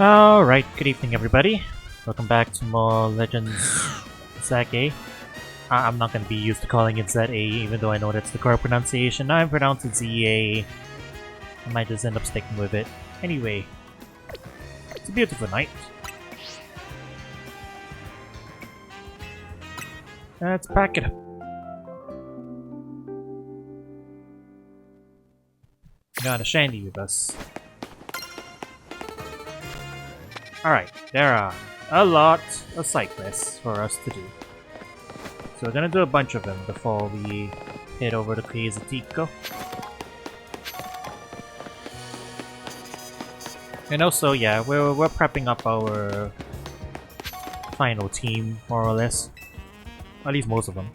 Alright, good evening everybody. Welcome back to more Legends ZA. I'm not going to be used to calling it ZA even though I know that's the correct pronunciation. I pronounce it ZA. I might just end up sticking with it. Anyway, it's a beautiful night. Let's pack it up. Got a Shandy with us. Alright, there are a lot of side quests for us to do. So we're gonna do a bunch of them before we head over to Crazy Tico. And also, yeah, we're prepping up our final team, more or less. At least most of them.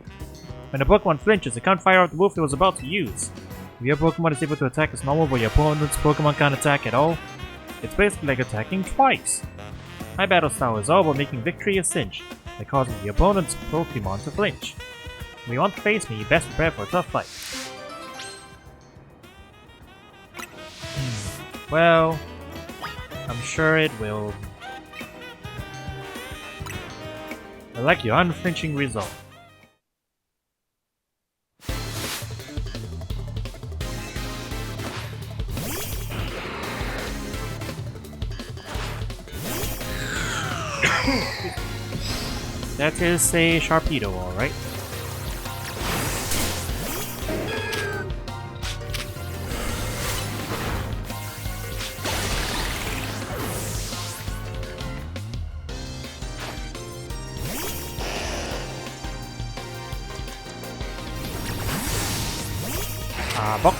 When a Pokemon flinches, it can't fire out the move it was about to use. If your Pokemon is able to attack as normal but your opponent's Pokemon can't attack at all, it's basically like attacking twice. My battle style is all about making victory a cinch, by causing the opponent's Pokemon to flinch. When you want to face me, you best prepare for a tough fight. Well, I'm sure it will. I like your unflinching resolve. That is a Sharpedo, alright. Bok.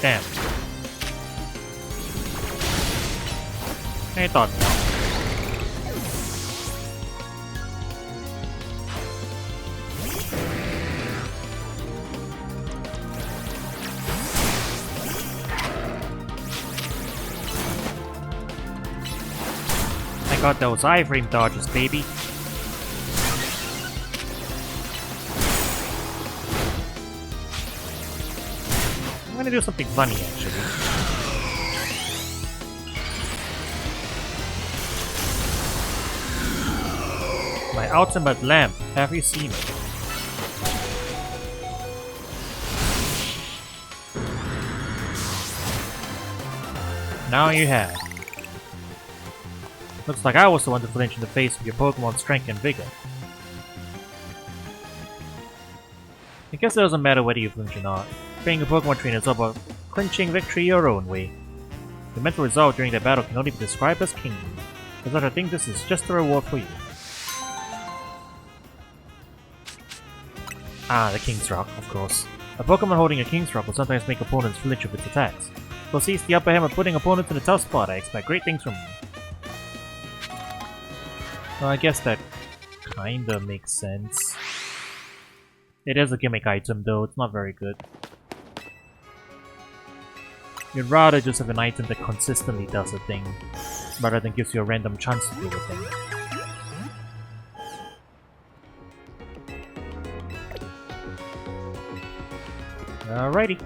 Damn. I thought not. I got those iframe dodges, baby. I'm gonna do something funny, actually. My ultimate lamp. Have you seen it? Now you have. Looks like I was the one to flinch in the face with your Pokemon's strength and vigor. I guess it doesn't matter whether you flinch or not. Being a Pokemon trainer is all about clinching victory your own way. The mental resolve during that battle can only be described as kingly. Because I think this is just a reward for you. Ah, the King's Rock, of course. A Pokemon holding a King's Rock will sometimes make opponents flinch with its attacks. So seize the upper hand by putting opponents in a tough spot. I expect great things from you. Well, I guess that kinda makes sense. It is a gimmick item though, it's not very good. You'd rather just have an item that consistently does a thing, rather than gives you a random chance to do the thing. Alrighty.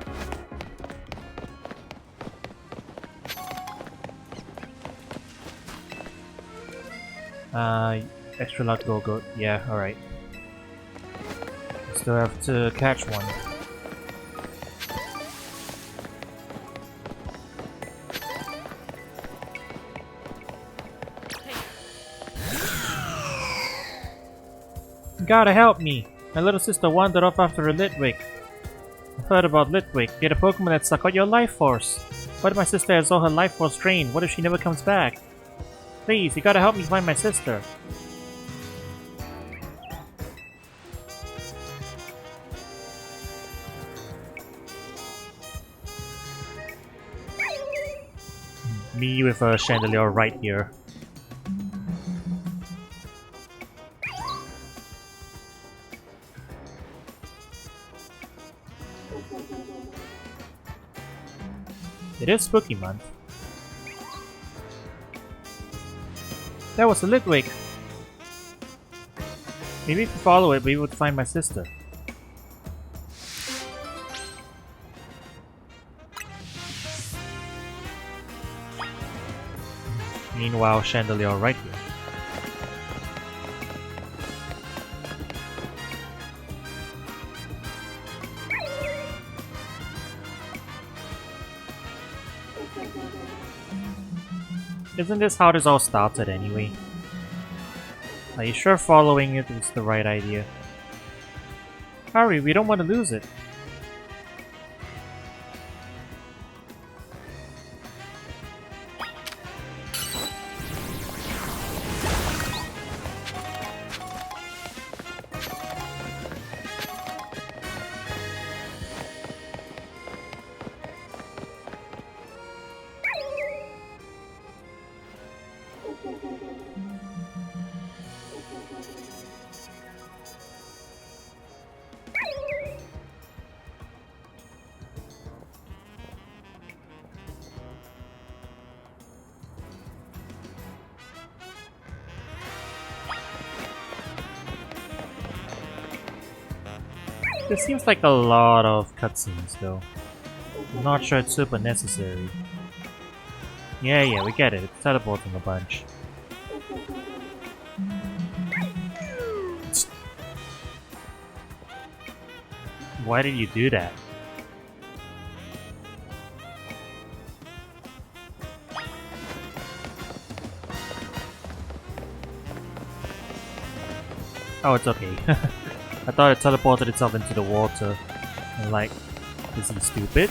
Extra luck go. Yeah, alright. Still have to catch one. You gotta help me! My little sister wandered off after a Litwick. I've heard about Litwick. Get a Pokemon that suck out your life force. What if my sister has all her life force drained? What if she never comes back? Please, you gotta help me find my sister. Me with a chandelier right here. It is Spooky Month. That was a Litwick! Maybe if we follow it, we would find my sister. Meanwhile, Chandelier right here. Isn't this how this all started anyway? Are you sure following it is the right idea? Hurry, we don't want to lose it. This seems like a lot of cutscenes though. I'm not sure it's super necessary. Yeah, we get it. It's teleporting a bunch. Why did you do that? Oh, it's okay. I thought it teleported itself into the water. And like, is he stupid?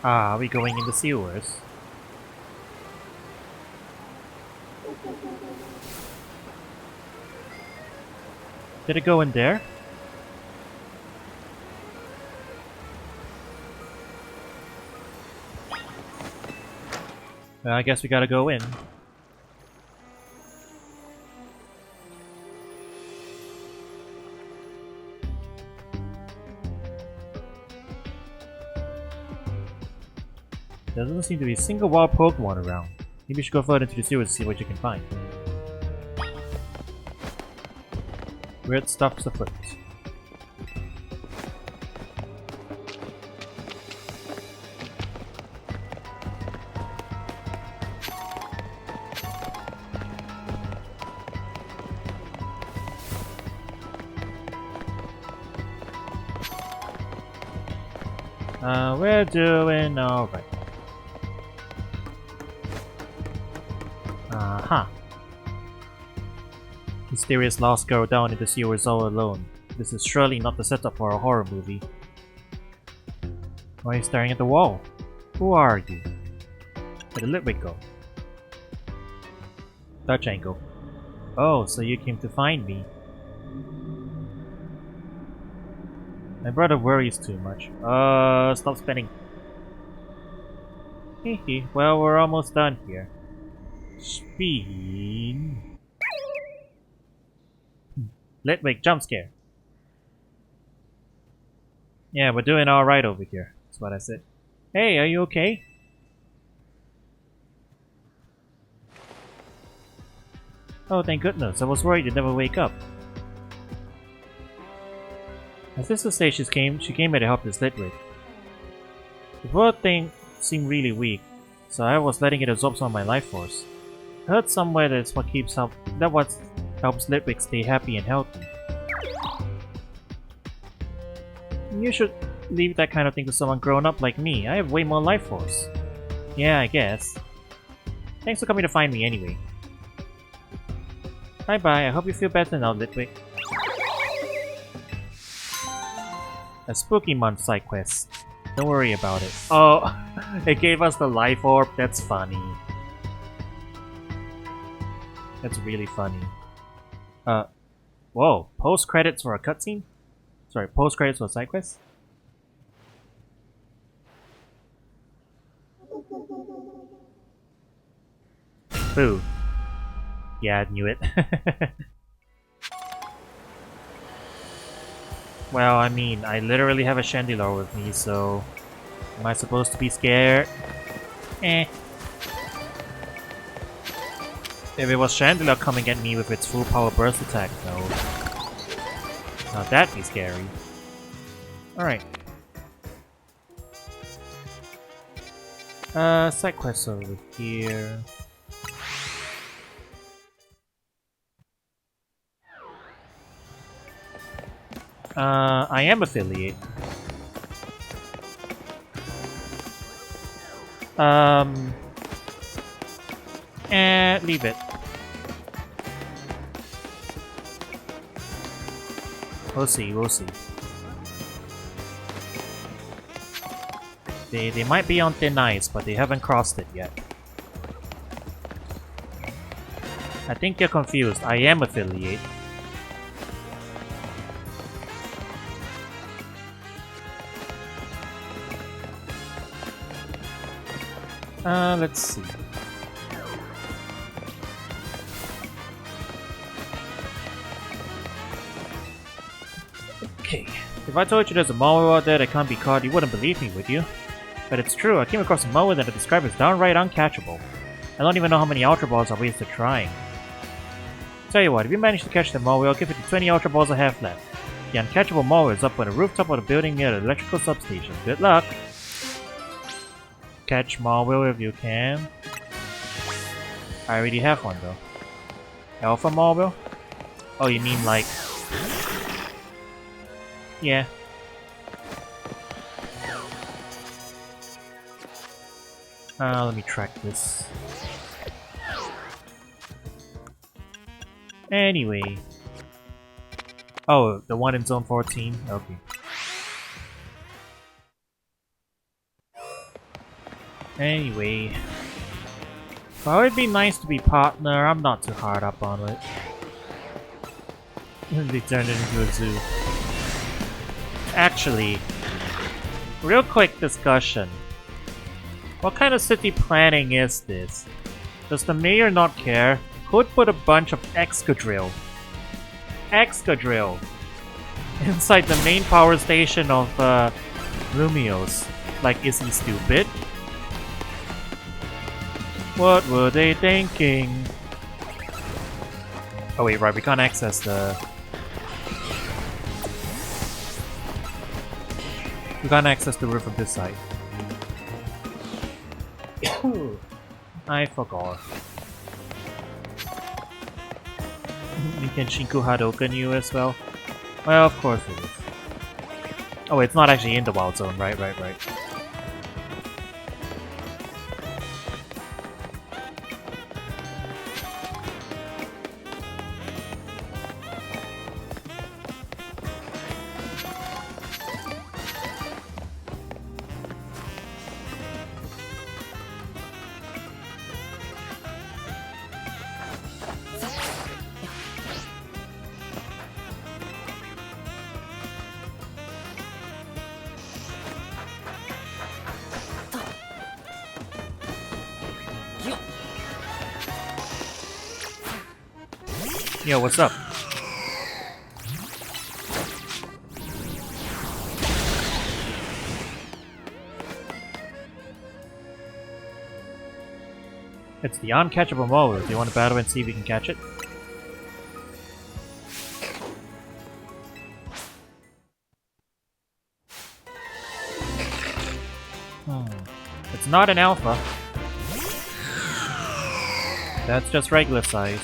Ah, are we going in the sewers? Did it go in there? Well, I guess we gotta go in. There doesn't seem to be a single wild Pokémon around. Maybe you should go further into the sewers to see what you can find. Weird stuff's afoot. We're doing alright. Mysterious lost girl down in the sewers all alone. This is surely not the setup for a horror movie. Why are you staring at the wall? Who are you? Where did Litwick go? Dutch angle. Oh, so you came to find me. My brother worries too much. Stop spinning. Hehe, well, we're almost done here. Speed. Litwick, jump scare. Yeah, we're doing alright over here. That's what I said. Hey, are you okay? Oh, thank goodness. I was worried you'd never wake up. My sister says she came here to help this Litwick. The poor thing seemed really weak, so I was letting it absorb some of my life force. I heard somewhere that's what helps Litwick stay happy and healthy. You should leave that kind of thing to someone grown up like me. I have way more life force. Yeah, I guess. Thanks for coming to find me anyway. Bye bye, I hope you feel better now, Litwick. A spooky month side quest. Don't worry about it. Oh, it gave us the life orb. That's funny. That's really funny. Whoa. Post credits for a cutscene? Sorry, post credits for a side quest? Boo. Yeah, I knew it. Well, I mean, I literally have a Chandelure with me, so... Am I supposed to be scared? Eh. If it was Chandelier coming at me with its full power burst attack, though. Now that'd be scary. Alright. Side quests over here. I am affiliate. Leave it. We'll see, we'll see. They might be on thin ice, but they haven't crossed it yet. I think you're confused. I am affiliate. Let's see. Okay. If I told you there's a Mario out there that can't be caught, you wouldn't believe me, would you? But it's true, I came across a Mario that I describe as downright uncatchable. I don't even know how many Ultra Balls I wasted trying. Tell you what, if you manage to catch the Mario, I'll give it the 20 Ultra Balls I have left. The uncatchable Mario is up on the rooftop of the building near the electrical substation. Good luck! Catch Mario if you can. I already have one though. Alpha Mario? Oh, you mean like... Yeah. Let me track this. Anyway. Oh, the one in Zone 14? Okay. Anyway. Well, it'd be nice to be partner, I'm not too hard up on it. They turned it into a zoo. Actually, real quick discussion. What kind of city planning is this? Does the mayor not care? Who'd put a bunch of Excadrill inside the main power station of Lumios? Like, is he stupid? What were they thinking? Oh wait, right, we can't access the... We can't access the roof from this side. I forgot. You can Shinku Hadoken you as well? Well, of course it is. Oh, it's not actually in the wild zone, right. Yo, what's up? It's the uncatchable Mario. Do you want to battle and see if we can catch it? It's not an alpha. That's just regular size.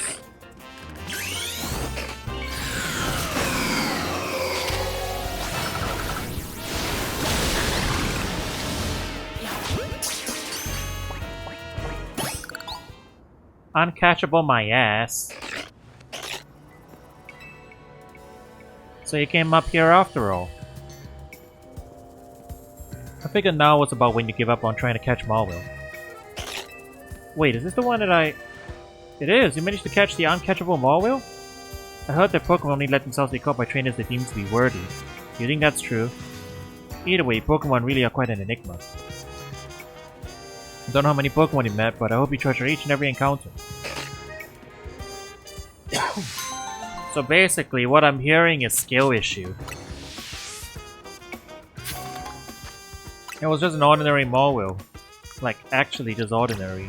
Uncatchable my ass. So you came up here after all. I figured now was about when you give up on trying to catch Mario. Wait, is this the one that I... It is! You managed to catch the uncatchable Mario? I heard that Pokémon only let themselves be caught by trainers they deem to be worthy. Do you think that's true? Either way, Pokémon really are quite an enigma. I don't know how many Pokémon you met, but I hope you treasure each and every encounter. So basically, what I'm hearing is skill issue. It was just an ordinary Mario. Like, actually just ordinary.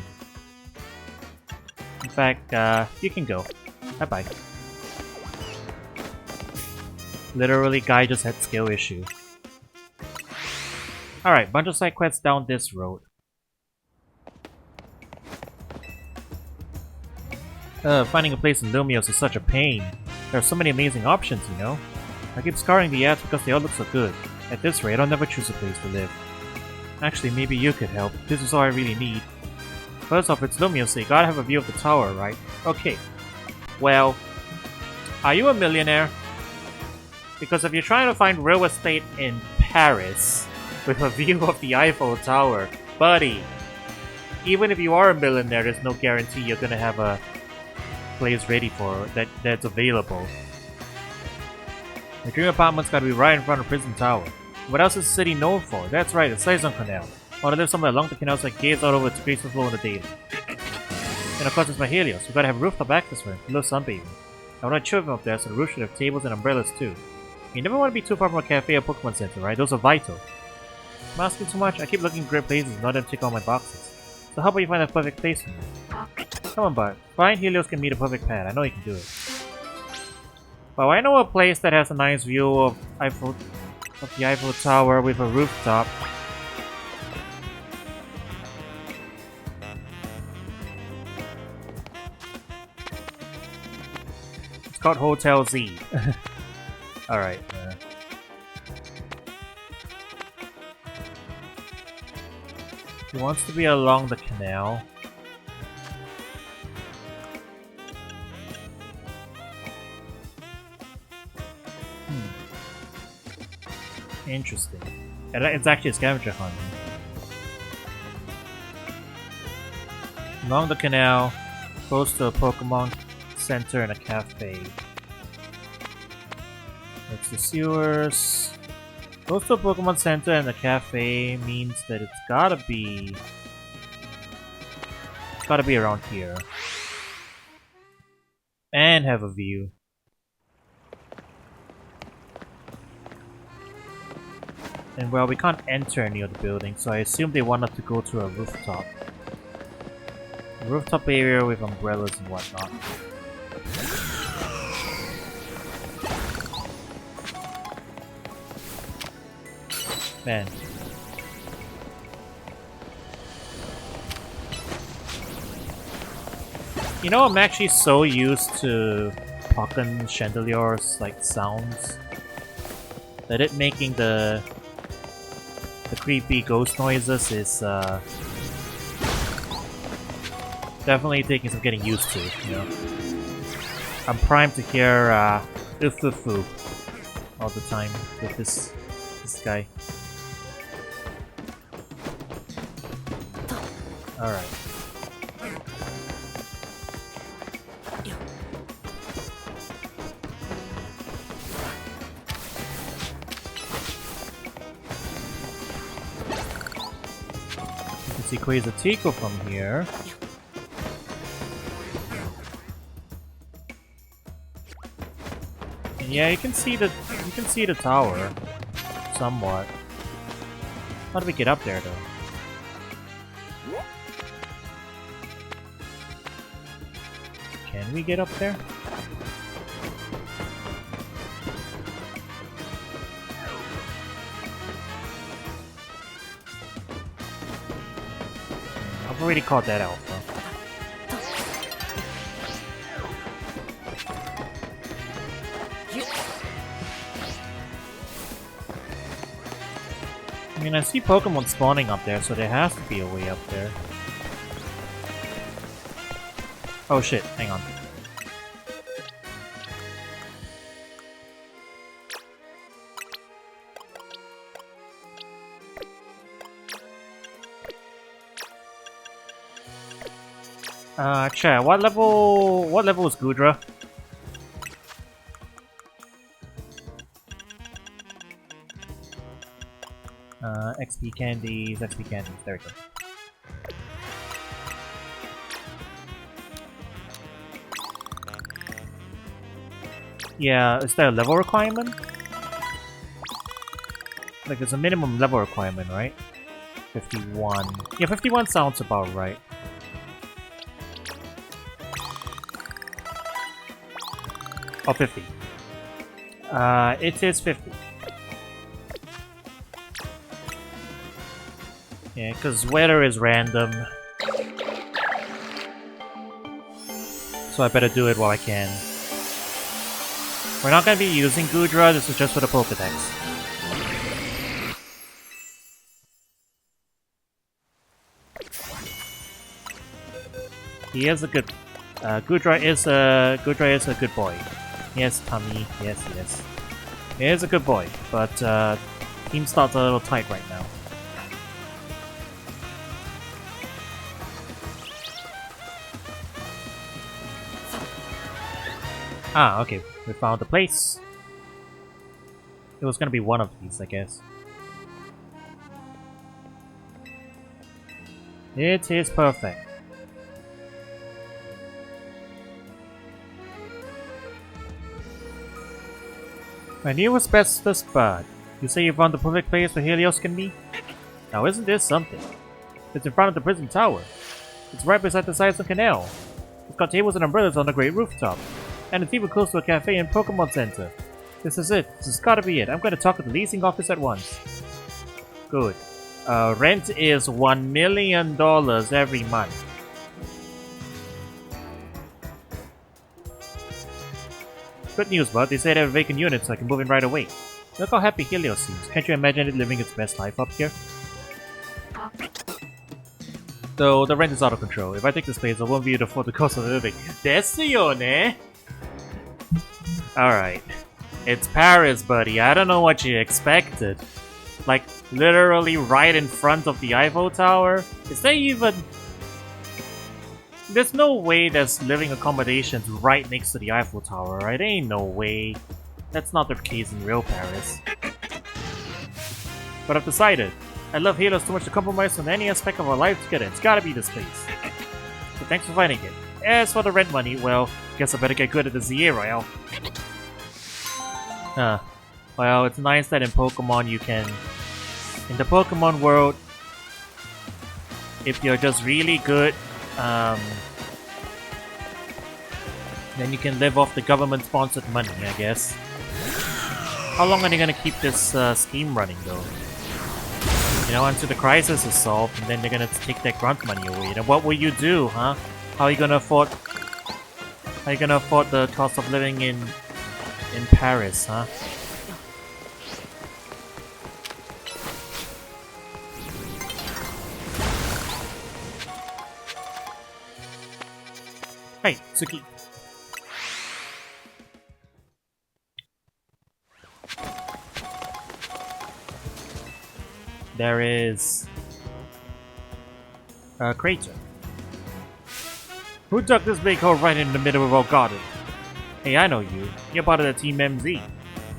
fact, you can go. Bye-bye. Literally, guy just had skill issue. Alright, bunch of side quests down this road. Finding a place in Lumios is such a pain. There are so many amazing options, you know? I keep scouring the ads because they all look so good. At this rate, I'll never choose a place to live. Actually, maybe you could help. This is all I really need. First off, it's Lumios, so you gotta have a view of the tower, right? Okay. Well, are you a millionaire? Because if you're trying to find real estate in Paris with a view of the Eiffel Tower, buddy, even if you are a millionaire, there's no guarantee you're gonna have a place ready for that's available. The dream apartment's gotta be right in front of Prison Tower. What else is the city known for? That's right, the Saison Canal. I wanna live somewhere along the canal so I gaze out over its graceful flow in the day. And of course, it's my Helios. We gotta have rooftop access for him, a little sunbathing. I wanna chill him up there, so the roof should have tables and umbrellas too. You never want to be too far from a cafe or Pokemon Center, right? Those are vital. I'm asking too much. I keep looking at great places and not them tick all my boxes. So how about you find a perfect place for me? Come on, Bart. Brian Helios can meet a perfect pad. I know he can do it. Well, I know a place that has a nice view of the Eiffel Tower with a rooftop. It's called Hotel Z. Alright. He wants to be along the canal. Interesting. It's actually a scavenger hunt. Along the canal, close to a Pokemon Center and a cafe. It's the sewers. Close to a Pokemon Center and a cafe means that it's gotta be around here. And have a view. And well, we can't enter any of the buildings, so I assume they want us to go to a rooftop. A rooftop area with umbrellas and whatnot. Man. You know, I'm actually so used to Pokken Chandelier's like sounds that it making the creepy ghost noises is definitely taking some getting used to, you know. I'm primed to hear Ufufu all the time with this guy. Alright. You can see Quasartico from here. And yeah, you can see the tower somewhat. How do we get up there though? Can we get up there? I've already called that alpha. I mean, I see Pokemon spawning up there, so there has to be a way up there. Oh shit, hang on. Chat, what level is Gudra? XP candies, there we go. Yeah, is there a level requirement? Like, there's a minimum level requirement, right? 51. Yeah, 51 sounds about right. Or 50. It is 50. Yeah, because weather is random. So I better do it while I can. We're not going to be using Goodra, this is just for the Pokedex. He is a good... Goodra is a good boy. Yes, Tommy. Yes, yes. He is a good boy, but team starts a little tight right now. Ah, okay. We found the place. It was gonna be one of these, I guess. It is perfect. My newest bestest bud. You say you found the perfect place where Helios can be? Now isn't this something? It's in front of the prison tower. It's right beside the Sidequests Canal. It's got tables and umbrellas on the great rooftop. And it's even close to a cafe and Pokémon Center. This is it. This has gotta be it. I'm gonna talk to the leasing office at once. Good. Rent is $1 million every month. Good news, bud. They say they have a vacant unit, so I can move in right away. Look how happy Helios seems. Can't you imagine it living its best life up here? Though the rent is out of control. If I take this place, I won't be able to afford the cost of living. Desu Alright. It's Paris, buddy. I don't know what you expected. Like, literally right in front of the Eiffel Tower? Is there even... There's no way there's living accommodations right next to the Eiffel Tower, right? Ain't no way. That's not the case in real Paris. But I've decided. I love Helios too much to compromise on any aspect of our life together. It's gotta be this place. So thanks for finding it. As for the rent money, well, guess I better get good at the ZA Royale. Well, it's nice that in Pokemon you can... In the Pokemon world, if you're just really good, then you can live off the government-sponsored money, I guess. How long are they gonna keep this scheme running, though? You know, until the crisis is solved, and then they're gonna take that grant money away. Then what will you do, huh? How are you gonna afford... How are you gonna afford the cost of living in Paris, huh? Hey, Suki. There is a crater. Who dug this big hole right in the middle of our garden? Hey, I know you. You're part of the Team MZ.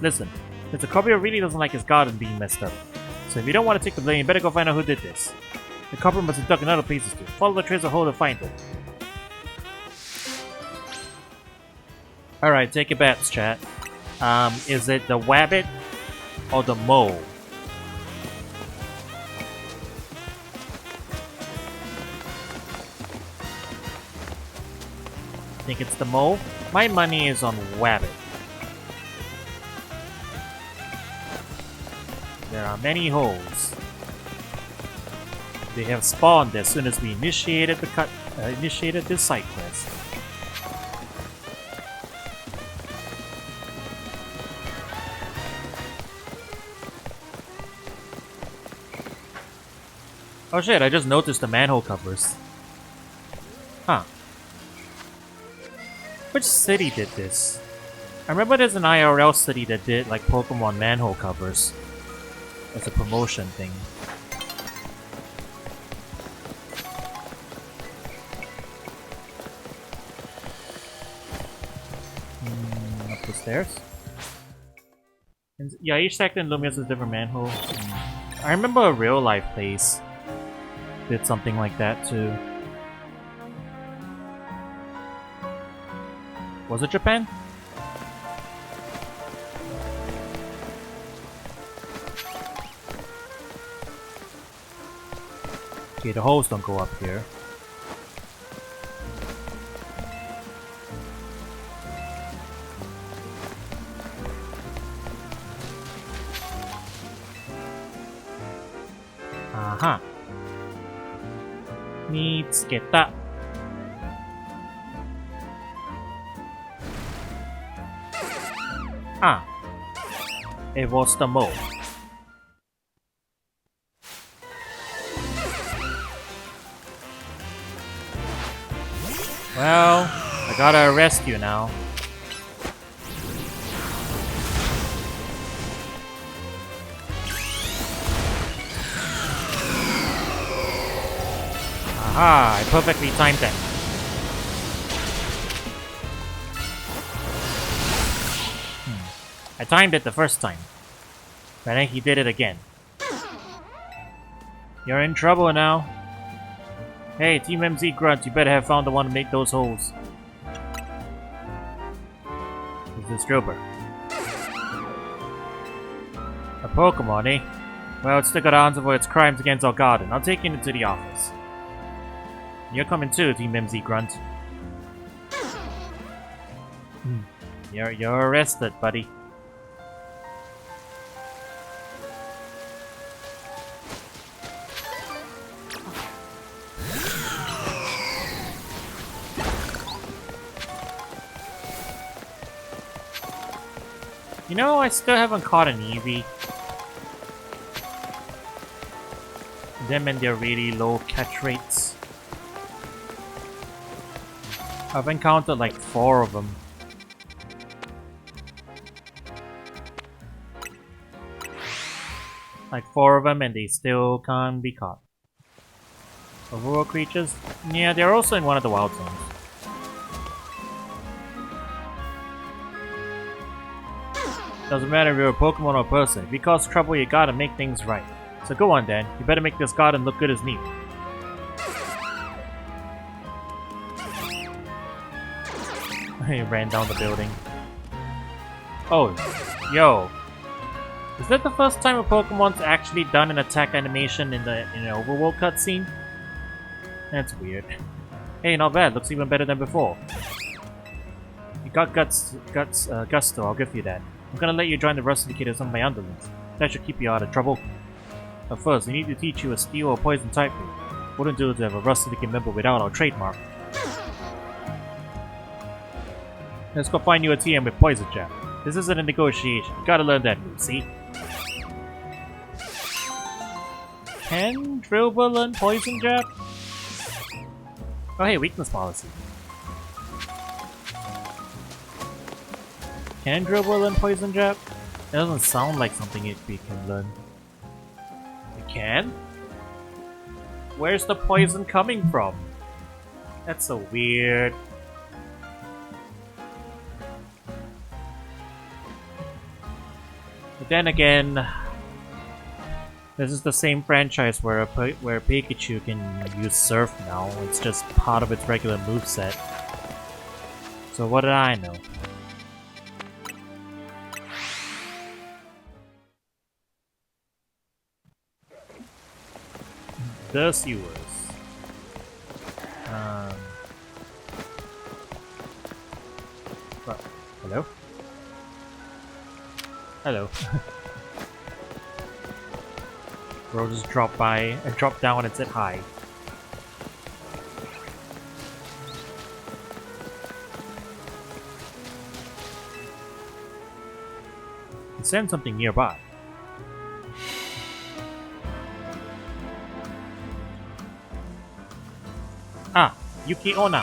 Listen, Mr. Copier really doesn't like his garden being messed up. So if you don't want to take the blame, you better go find out who did this. The culprit must have dug in other places too. Follow the trails of hole to find it. Alright, take your bets, chat. Is it the wabbit or the mole? I think it's the mole. My money is on wabbit. There are many holes. They have spawned as soon as we initiated this side quest. Oh shit, I just noticed the manhole covers. Huh. Which city did this? I remember there's an IRL city that did like Pokemon manhole covers as a promotion thing. Up the stairs? And yeah, each sector in Lumios is a different manhole. I remember a real life place did something like that too. Was it Japan? Okay, the holes don't go up here. Aha. 見つけた. Ah. It was the mole. Well, I gotta arrest you now. Aha, I perfectly timed that. I timed it the first time, but then he did it again. You're in trouble now. Hey, Team MZ Grunt, you better have found the one to make those holes. Who's this Drober? A Pokémon, eh? Well, it's still got to answer for its crimes against our garden. I'll take it into the office. You're coming too, Team MZ Grunt. You're arrested, buddy. You know, I still haven't caught an Eevee. Them and their really low catch rates. I've encountered like 4 of them. Like 4 of them and they still can't be caught. Overworld creatures? Yeah, they're also in one of the wild zones. Doesn't matter if you're a Pokemon or a person. If you cause trouble, you gotta make things right. So go on then, you better make this garden look good as new. He ran down the building. Oh, yo. Is that the first time a Pokemon's actually done an attack animation in an Overworld cutscene? That's weird. Hey, not bad, looks even better than before. You got gusto, I'll give you that. I'm gonna let you join the Rusticate of some of my underlings. That should keep you out of trouble. But first, we need to teach you a steel or poison type move. Wouldn't do to have a Rusticate member without our trademark. Let's go find you a TM with Poison Jab. This isn't a negotiation. You gotta learn that move, see? Can Drillbur learn Poison Jab? Oh hey, weakness policy. Can Drillbur learn Poison Jab? It doesn't sound like something it can learn. It can? Where's the poison coming from? That's so weird. But then again, this is the same franchise where Pikachu can use Surf now. It's just part of its regular moveset. So what did I know? The sewers. What? Hello? Hello. Bro just dropped by and dropped down and said hi. He sent something nearby. Ah, Yuki Onna.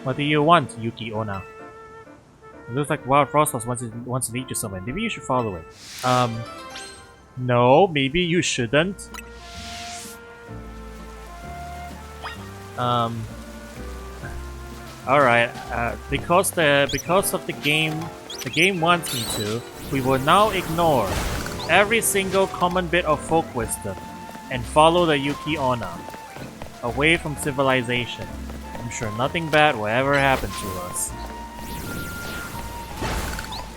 What do you want, Yuki Onna? It looks like Wild Frostlass wants to lead you somewhere. Maybe you should follow it. No, maybe you shouldn't. Alright, because of the game wants me to, we will now ignore every single common bit of folk wisdom and follow the Yuki Onna away from civilization. I'm sure nothing bad will ever happen to us.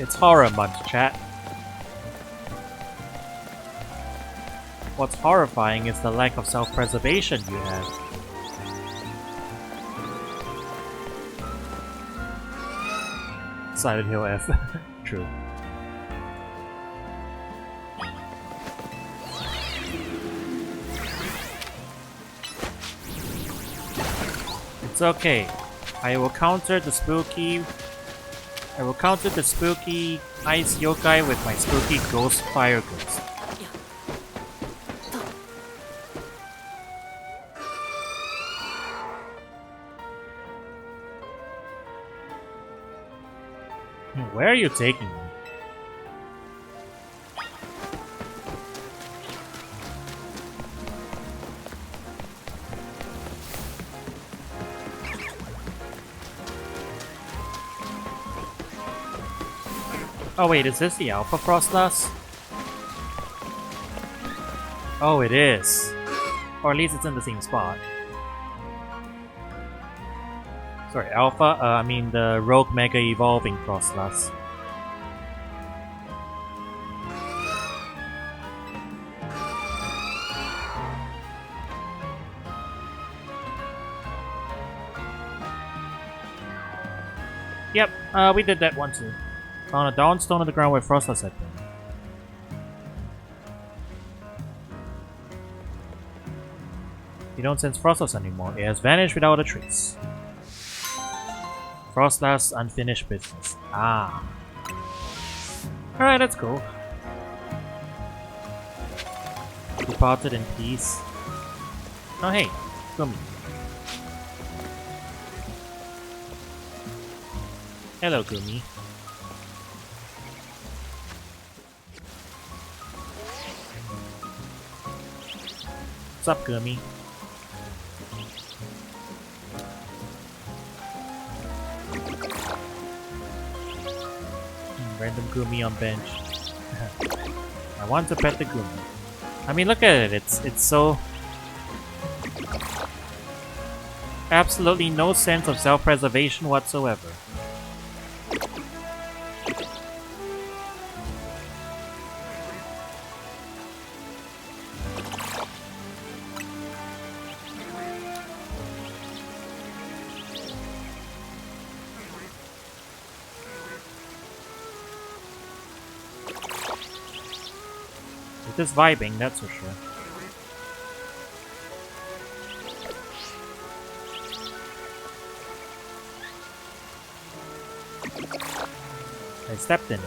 It's horror month, chat. What's horrifying is the lack of self-preservation you have. Silent Hill F. True. It's okay. I will counter the spooky ice yokai with my spooky ghost fire ghost. Where are you taking me? Oh wait, is this the Alpha Frostlass? Oh, it is. Or at least it's in the same spot. Sorry, Alpha? I mean the Rogue Mega Evolving Frostlass. Yep, we did that one too. Found a dawn stone on the ground where Frostlass had been. You don't sense Frostlass anymore. It has vanished without a trace. Frostlass unfinished business. Ah. Alright, that's cool. Departed in peace. Oh hey, Gumi. Hello, Gumi. What's up, Gumi? Random Gumi on bench. I want to pet the Gumi. I mean, look at it. It's so... absolutely no sense of self-preservation whatsoever. It is vibing, that's for sure. I stepped in it.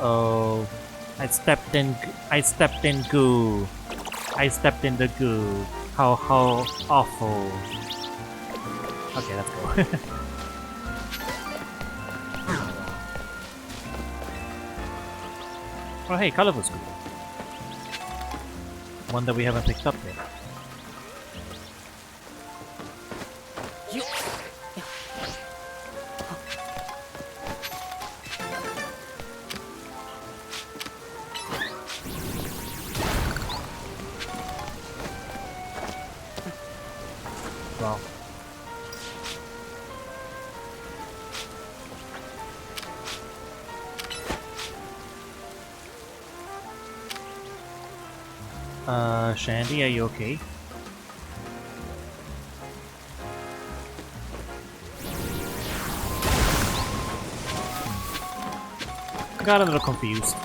Oh. I stepped in goo. I stepped in the goo. How awful. Okay, let's go. Oh hey, colorful school. One that we haven't picked up yet. Shandy, are you okay? Got a little confused.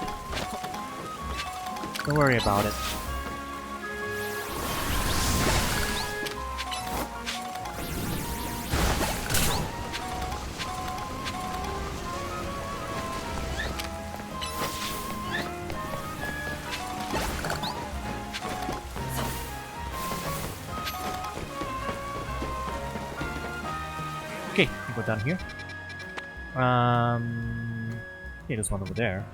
Don't worry about it. Go down here. Yeah, there's one over there.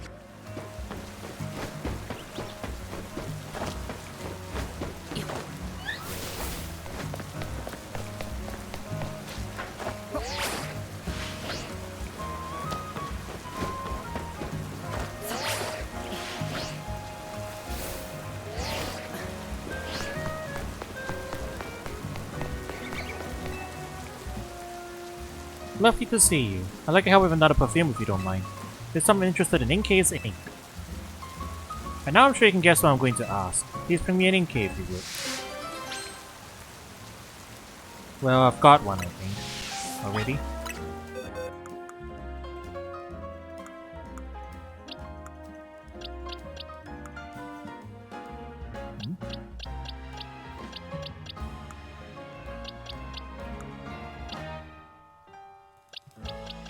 Lovely to see you. I'd like to help with another perfume if you don't mind. There's someone interested in Inkei's ink. And now I'm sure you can guess what I'm going to ask. Please bring me an Inkei if you would. Well, I've got one, I think. Already.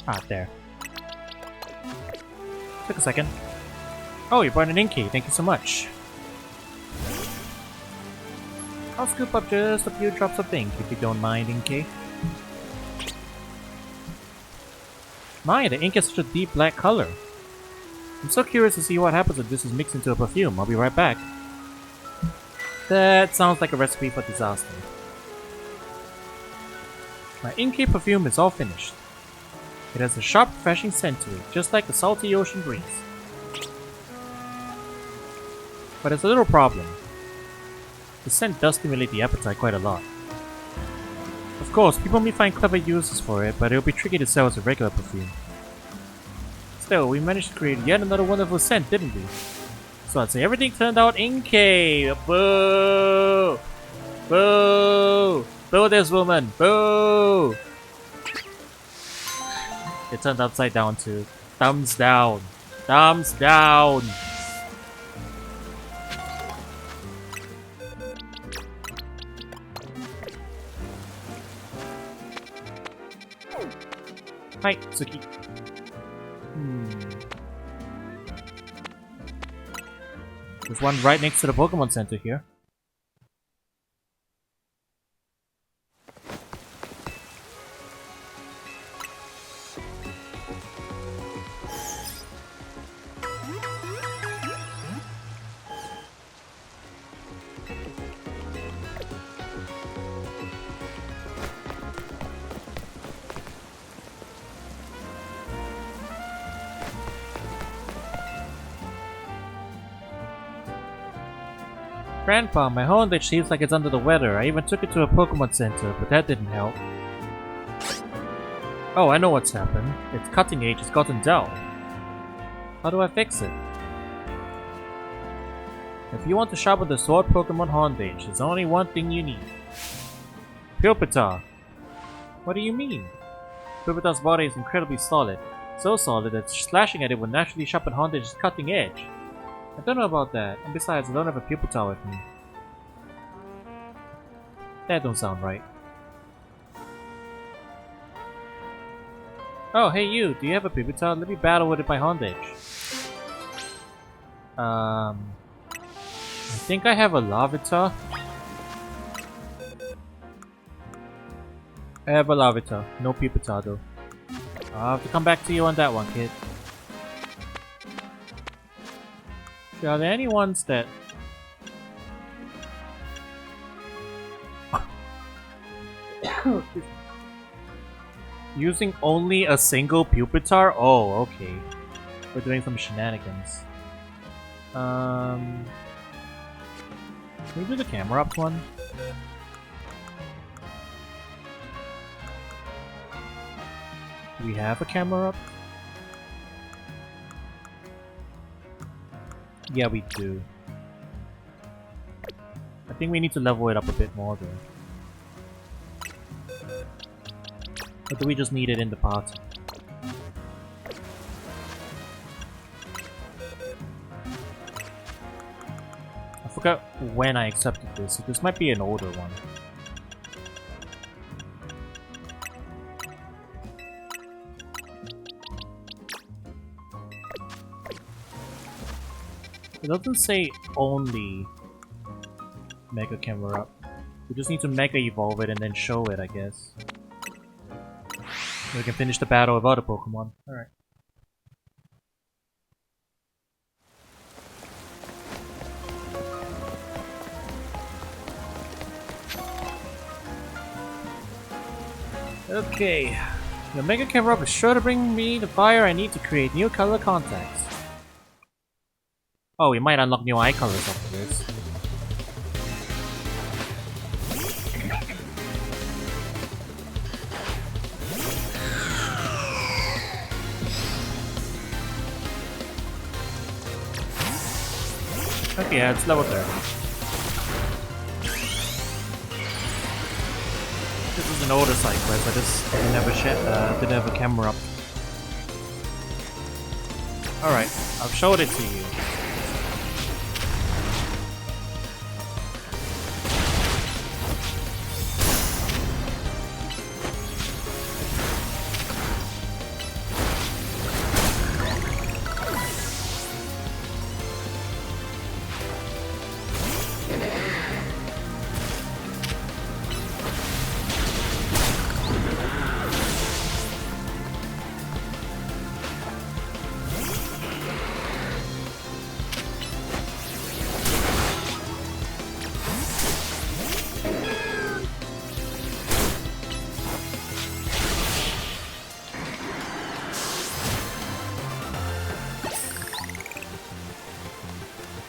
Ah, there. Took a second. Oh, you brought an Inkei. Thank you so much. I'll scoop up just a few drops of ink if you don't mind, Inkei. My, the ink is such a deep black color. I'm so curious to see what happens if this is mixed into a perfume. I'll be right back. That sounds like a recipe for disaster. My Inkei perfume is all finished. It has a sharp, refreshing scent to it, just like the salty ocean breeze. But there's a little problem. The scent does stimulate the appetite quite a lot. Of course, people may find clever uses for it, but it'll be tricky to sell as a regular perfume. Still, we managed to create yet another wonderful scent, didn't we? So I'd say everything turned out Inkei! Boo! Boo! Boo this woman! Boo! It turned upside down too. Thumbs down. Thumbs down. Hi, Tsuki. There's one right next to the Pokémon Center here. Grandpa, my Honda seems like it's under the weather. I even took it to a Pokémon Center, but that didn't help. Oh, I know what's happened. Its cutting edge has gotten dull. How do I fix it? If you want to sharpen the sword Pokemon Hornage, there's only one thing you need. Pupitar. What do you mean? Pupitar's body is incredibly solid. So solid that slashing at it would naturally sharpen Hornage's cutting edge. I don't know about that, and besides, I don't have a Pupitar with me. That don't sound right. Oh, hey you, do you have a Pupitar? Let me battle with it by Hornage. I think I have a Larvitar. I have a Larvitar, no Pupitar though. I'll have to come back to you on that one, kid. Are there any ones that... Using only a single Pupitar? Oh, okay. We're doing some shenanigans. Can we do the camera up one? Do we have a camera up? Yeah, we do. I think we need to level it up a bit more though. Or do we just need it in the party? I forgot when I accepted this, so this might be an older one. It doesn't say only Mega Camera Up. We just need to Mega Evolve it and then show it, I guess. We can finish the battle without a Pokemon. Alright. Okay. The Mega Camera is sure to bring me the fire I need to create new color contacts. Oh, we might unlock new eye colors after this. Okay, yeah, it's level 30. This is an older side quest, I just didn't have a camera up. Alright, I've showed it to you.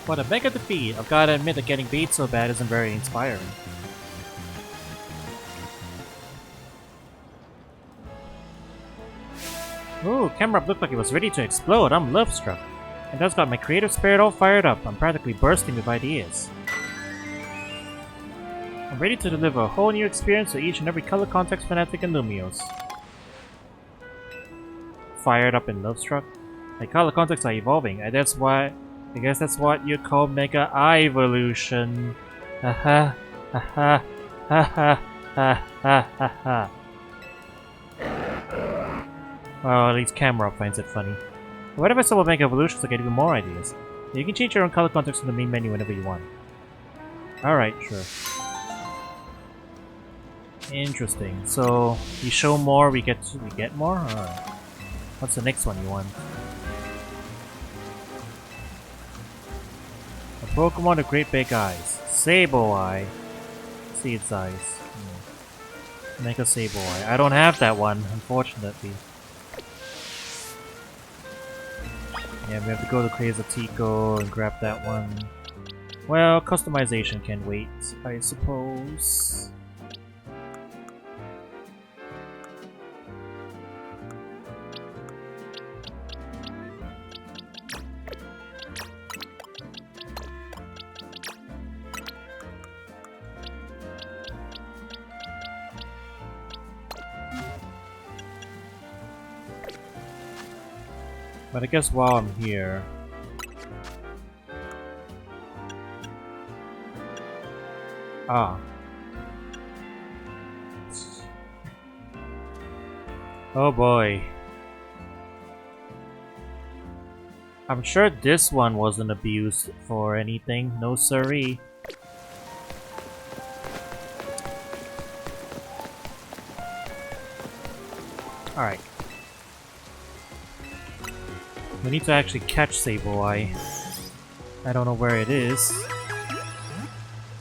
What a mega defeat! I've gotta admit that getting beat so bad isn't very inspiring. Ooh, Camerupt looked like it was ready to explode. I'm love-struck. And that's got my creative spirit all fired up. I'm practically bursting with ideas. I'm ready to deliver a whole new experience to each and every color context fanatic in Lumios. Fired up and love-struck? My color contexts are evolving, and that's why... I guess that's what you call Mega Evolution. Haha, haha, haha, haha, haha. Well, at least Camerupt finds it funny. What if I saw Mega Evolutions to get even more ideas? You can change your own color context in the main menu whenever you want. Alright, sure. Interesting. So, you show more, we get more? Alright. What's the next one you want? A Pokemon with great big eyes. Sableye. See its eyes. Mega Sableye. I don't have that one, unfortunately. Yeah, we have to go to Crazy-Tico and grab that one. Well, customization can wait, I suppose. But I guess while I'm here... Ah. Oh boy. I'm sure this one wasn't abused for anything. No siree. Alright. We need to actually catch Sableye. I don't know where it is.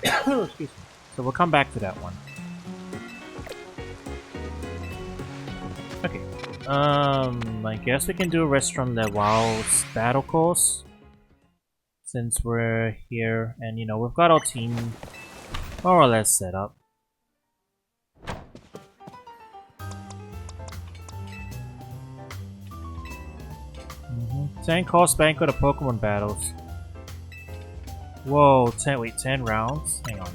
Excuse me. So we'll come back to that one. Okay. I guess we can do a Restaurant Lewow's battle course. Since we're here and, you know, we've got our team more or less set up. 10 cost banquet of Pokemon battles. Whoa, 10 rounds? Hang on.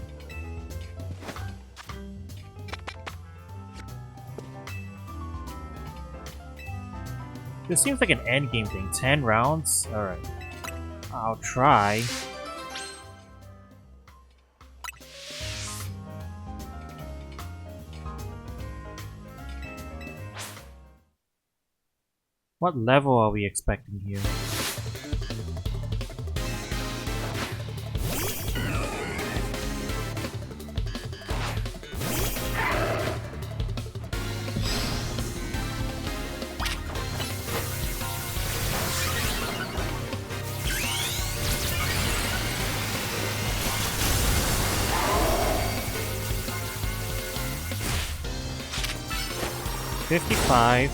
This seems like an endgame thing. 10 rounds? Alright. I'll try. What level are we expecting here? 55.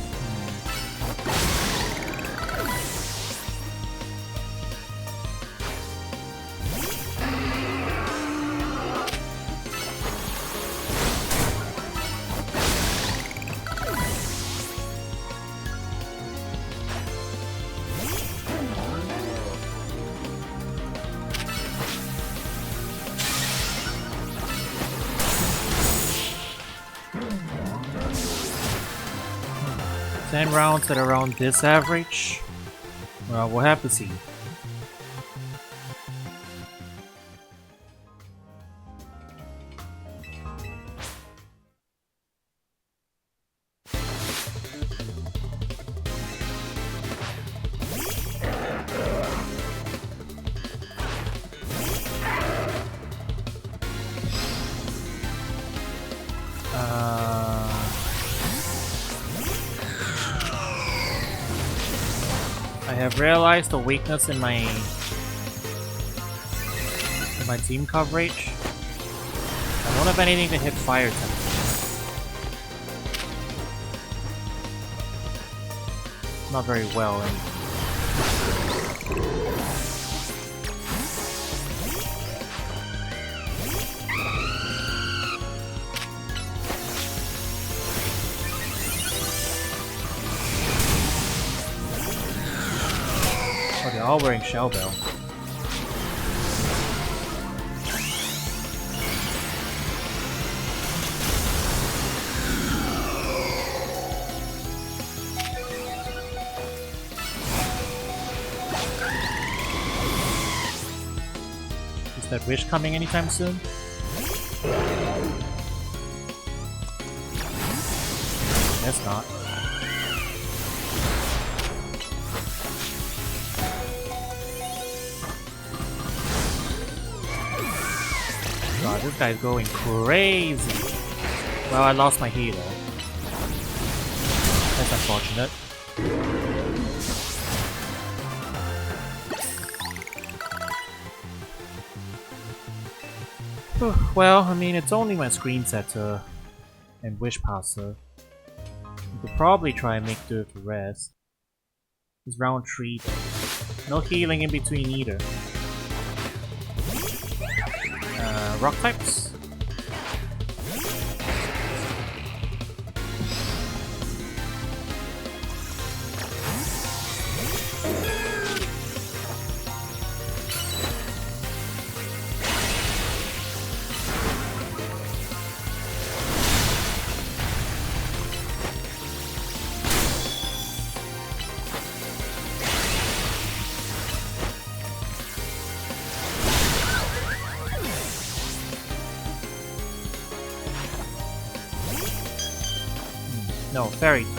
Ten rounds at around this average? Well, we'll have to see. I have realized the weakness in my team coverage. I don't have anything to hit fire temp. Not very well. Oh, they're all wearing Shell Bell. Is that wish coming anytime soon? Guess not. God, this guy's going crazy. Well, I lost my healer. That's unfortunate. Well, I mean, it's only my screen setter and wish passer. You could probably try and make do with the rest. It's round 3 though. No healing in between either. Rock types? No, fairy types.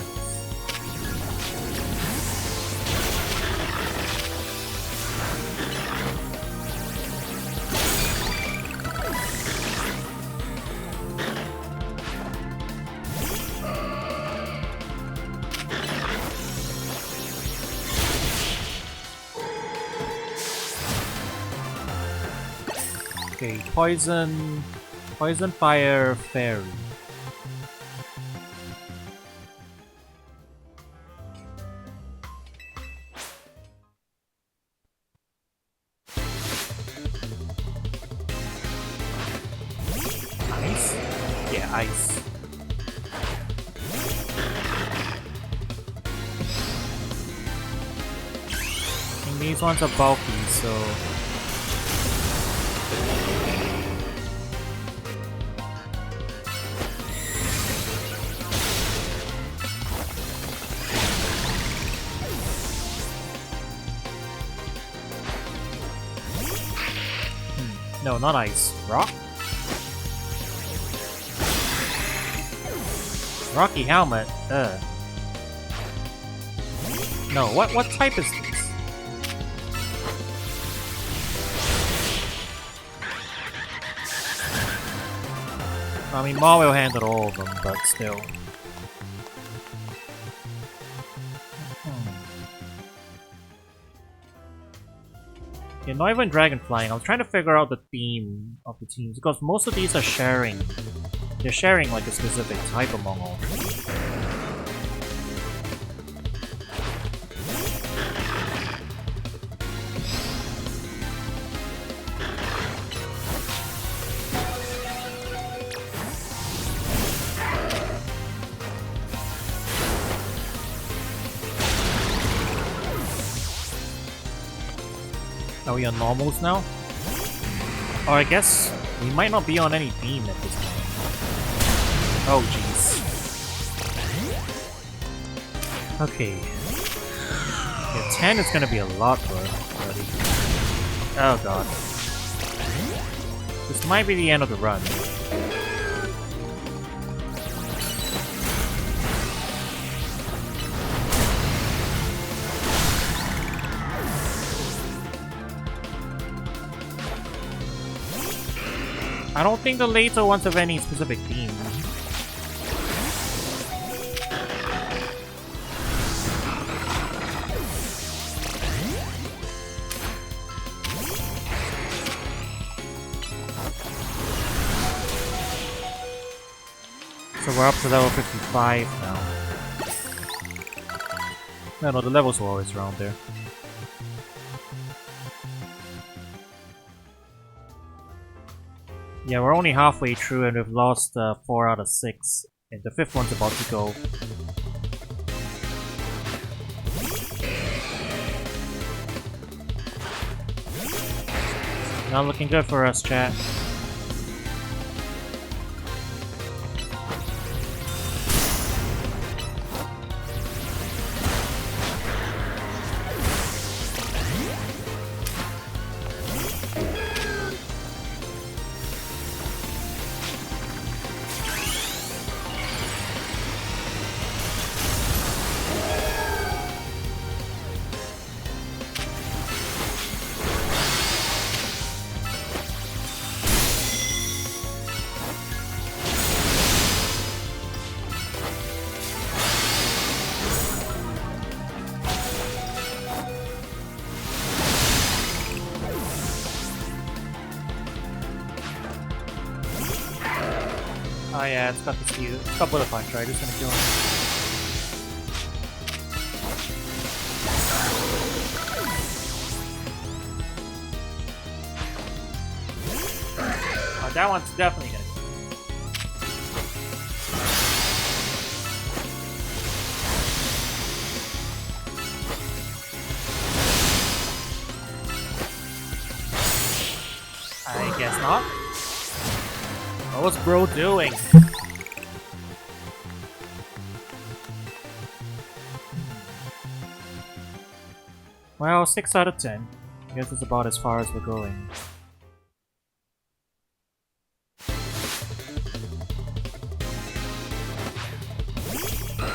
Okay, poison, fire, fairy. Ice? Yeah, ice. And these ones are bulky, so... No, not ice. Rock? Rocky helmet? No, what type is this? I mean, Mario handled all of them, but still. Yeah, not even dragon flying. I was trying to figure out the theme of the teams because most of these are sharing. They're sharing like a specific type among all of them. Are we on normals now? Or I guess we might not be on any theme at this point. Oh jeez. Okay. Yeah, 10 is gonna be a lot buddy. Oh god. This might be the end of the run. I don't think the later ones have any specific theme. So we're up to level 55 now. No, the levels were always around there. Yeah, we're only halfway through and we've lost 4 out of 6. And the 5th one's about to go. Not looking good for us, chat. Oh yeah, it's got the speed. It's got bullet punch, right? It's gonna kill him. Oh, that one's definitely gonna kill him. I guess not. What was bro doing? Well, 6 out of 10. I guess it's about as far as we're going.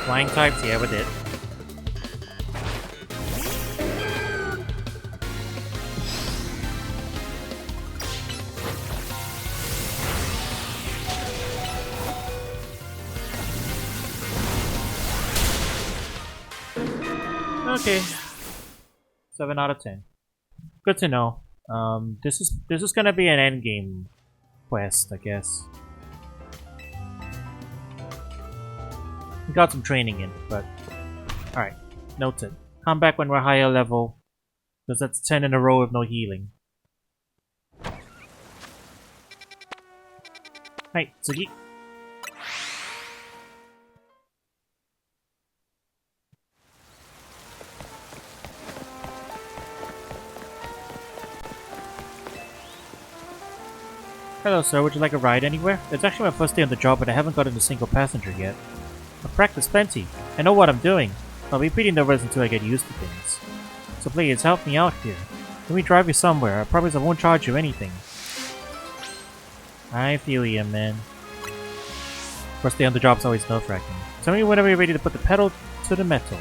Flying types, yeah, we did. Okay. 7 out of 10. Good to know. This is gonna be an endgame quest, I guess. We got some training in, but alright. Noted. Come back when we're higher level, because that's 10 in a row with no healing. Hey, Tsugi. Hello sir, would you like a ride anywhere? It's actually my first day on the job and I haven't gotten a single passenger yet. I've practiced plenty. I know what I'm doing. I'll be pretty nervous until I get used to things. So please, help me out here. Let me drive you somewhere. I promise I won't charge you anything. I feel you, man. First day on the job's always nerve-wracking. Tell me whenever you're ready to put the pedal to the metal.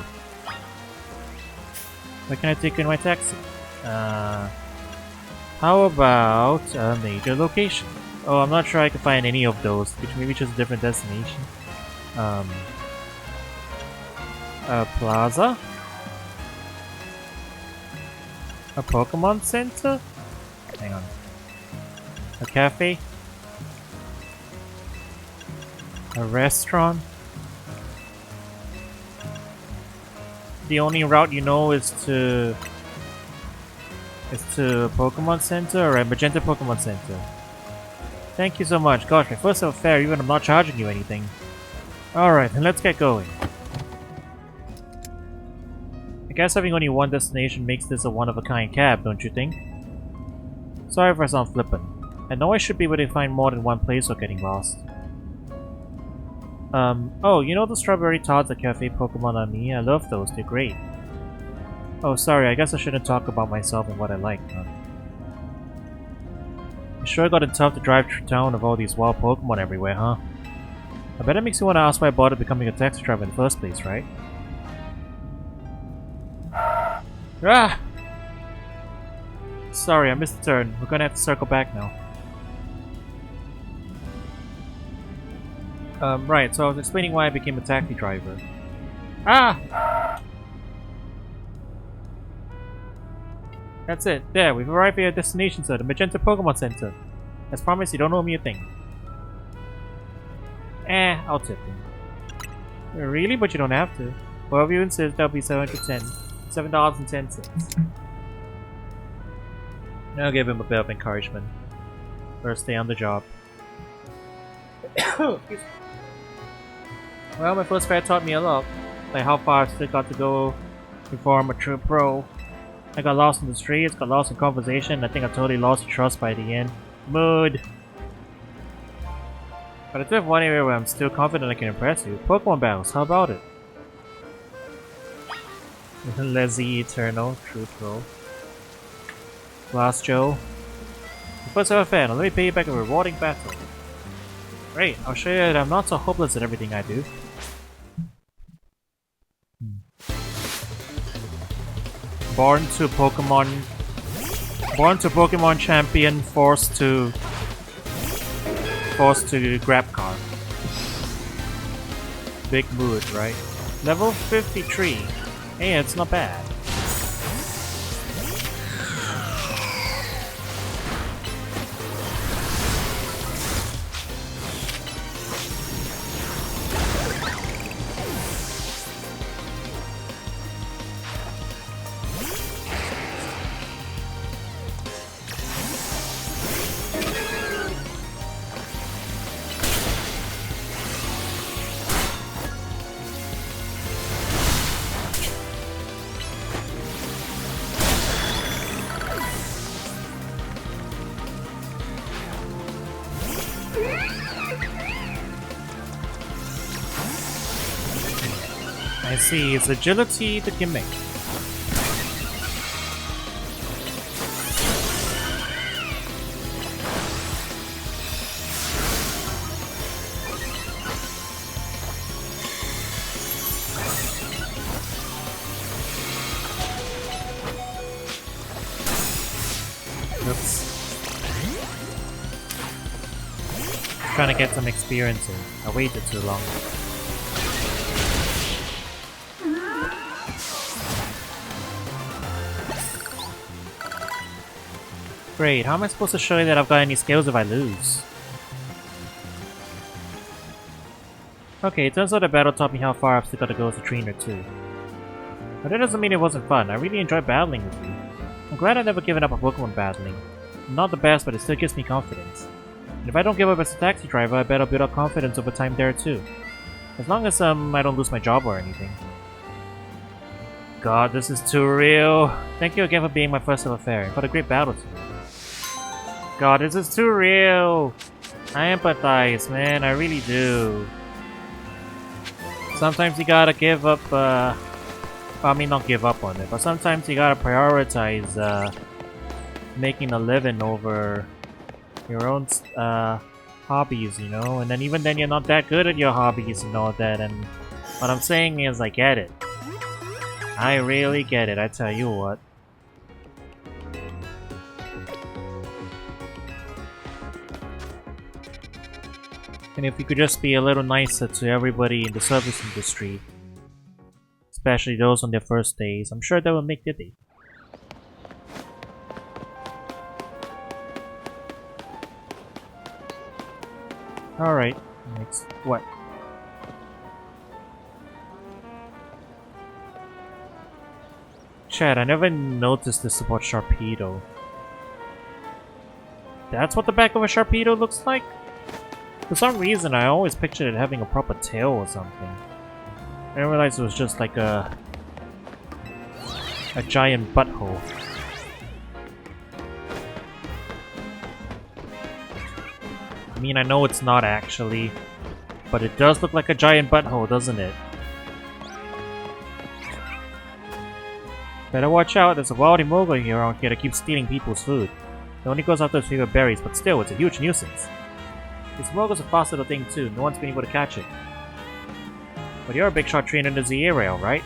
Where can I take you in my taxi? How about a major location? Oh, I'm not sure I can find any of those. Maybe just a different destination. A plaza? A Pokémon Center? Hang on. A cafe? A restaurant? The only route you know is to a Pokémon Center or a Magenta Pokémon Center. Thank you so much. Gosh, my first ever fare, even I'm not charging you anything. Alright, then let's get going. I guess having only one destination makes this a one-of-a-kind cab, don't you think? Sorry if I sound flippant. I know I should be able to find more than one place without getting lost. Oh, you know the strawberry tarts at Cafe Pokemon on me? I love those, they're great. Oh, sorry, I guess I shouldn't talk about myself and what I like, huh? You sure got it tough to drive through town with all these wild Pokemon everywhere, huh? I bet it makes you want to ask why I bothered becoming a taxi driver in the first place, right? Ah! Sorry, I missed the turn. We're gonna have to circle back now. Right, so I was explaining why I became a taxi driver. Ah! That's it. There, we've arrived at our destination, sir, the Magenta Pokemon Center. As promised, you don't owe me a thing. I'll tip you. Really? But you don't have to. Whatever you insist, that'll be $7.10. I'll give him a bit of encouragement. First day on the job. Excuse me. Well, my first fair taught me a lot. Like how far I've still got to go before I'm a true pro. I got lost in the streets, got lost in conversation, I think I totally lost trust by the end. Mood! But I do have one area where I'm still confident I can impress you. Pokemon battles, how about it? Leslie Eternal, Truth Roll. Glass Joe. The first ever fan, let me pay you back a rewarding battle. Great, I'll show you that I'm not so hopeless at everything I do. Born to Pokemon champion, forced to grab car. Big mood, right? Level 53. Hey, it's not bad. I see, it's agility the gimmick. Oops. Trying to get some experience in. I waited too long. Great, how am I supposed to show you that I've got any skills if I lose? Okay, it turns out the battle taught me how far I've still got to go as a trainer too. But that doesn't mean it wasn't fun. I really enjoyed battling with you. I'm glad I've never given up on Pokemon battling. I'm not the best, but it still gives me confidence. And if I don't give up as a taxi driver, I bet I'll build up confidence over time there too. As long as I don't lose my job or anything. God, this is too real. Thank you again for being my first ever fairy. What a great battle today. God, this is too real! I empathize, man, I really do. Sometimes you gotta give up, I mean not give up on it, but sometimes you gotta prioritize, making a living over your own, hobbies, you know? And then even then you're not that good at your hobbies and all that, and what I'm saying is I get it. I really get it, I tell you what. And if you could just be a little nicer to everybody in the service industry, especially those on their first days, I'm sure that will make their day. Alright, next. What? Chad, I never noticed this about Sharpedo. That's what the back of a Sharpedo looks like? For some reason, I always pictured it having a proper tail or something. I didn't realize it was just like a giant butthole. I mean, I know it's not actually, but it does look like a giant butthole, doesn't it? Better watch out, there's a wild Imoga here around here that keeps stealing people's food. It only goes after its favorite berries, but still, it's a huge nuisance. This Imoga's a fast little thing too, no one's been able to catch it. But you're a big shot trainer in the ZA rail, right?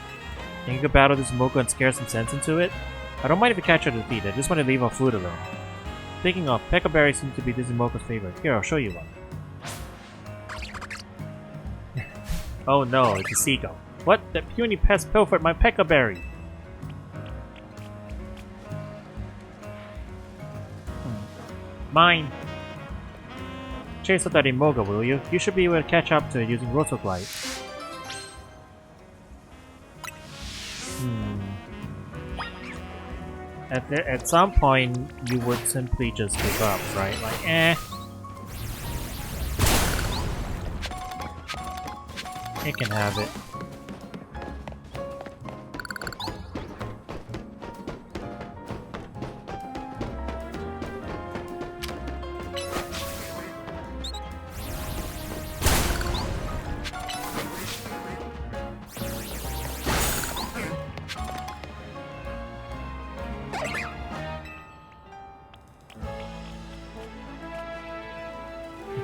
Think you could battle this Imoga and scare some sense into it? I don't mind if you catch her to defeat it, I just want to leave our food alone. Speaking of, Pekka berries seem to be this Imoga's favorite. Here, I'll show you one. Oh no, it's a seagull. What? That puny pest pilfered my Pekka berry! Mine! Chase up that Imoga, will you? You should be able to catch up to it using Rotoglide. At some point, you would simply just give up, right? Like, eh. It can have it.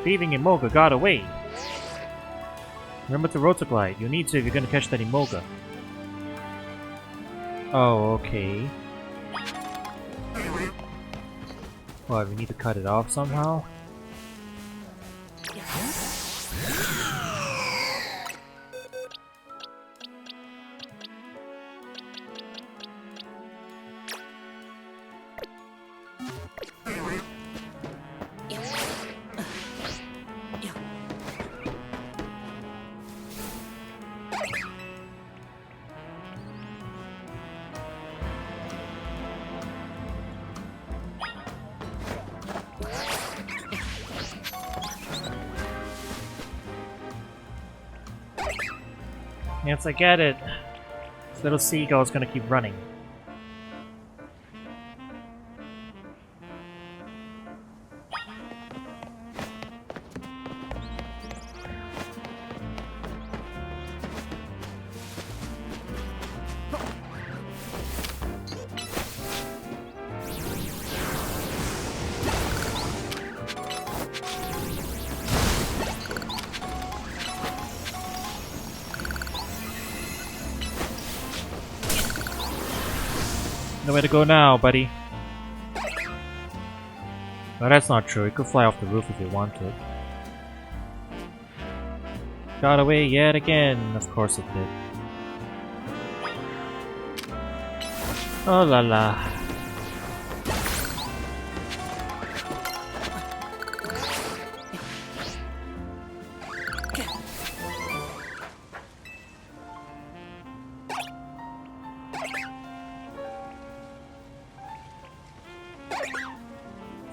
Thieving Imoga got away. Remember to Rotoglide. You'll need to if you're gonna catch that Imoga. Oh, okay. What, we need to cut it off somehow? Yes, I get it. This little seagull's gonna keep running. Nowhere to go now, buddy. No, that's not true. It could fly off the roof if it wanted. Got away yet again. Of course it did. Oh la la.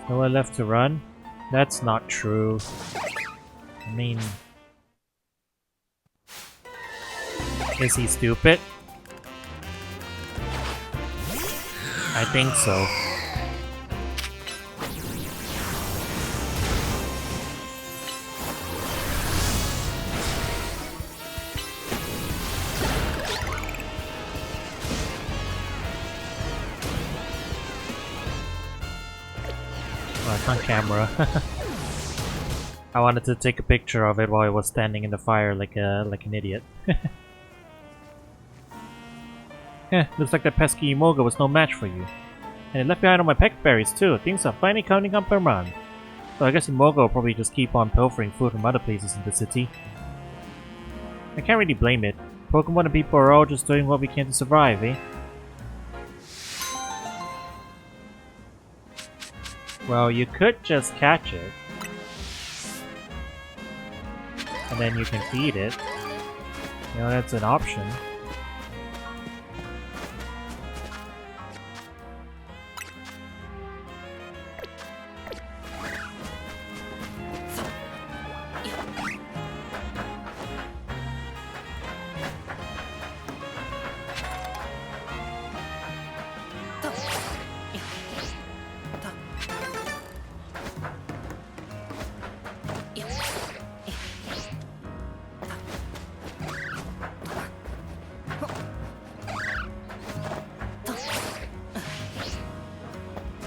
Nowhere left to run? That's not true. I mean... Is he stupid? I think so. On camera. I wanted to take a picture of it while it was standing in the fire like an idiot. Looks like that pesky Imoga was no match for you. And it left behind all my peckberries too. Things are finally counting up per month. So I guess Imoga will probably just keep on pilfering food from other places in the city. I can't really blame it. Pokemon and people are all just doing what we can to survive, eh? Well, you could just catch it. And then you can feed it. You know, that's an option.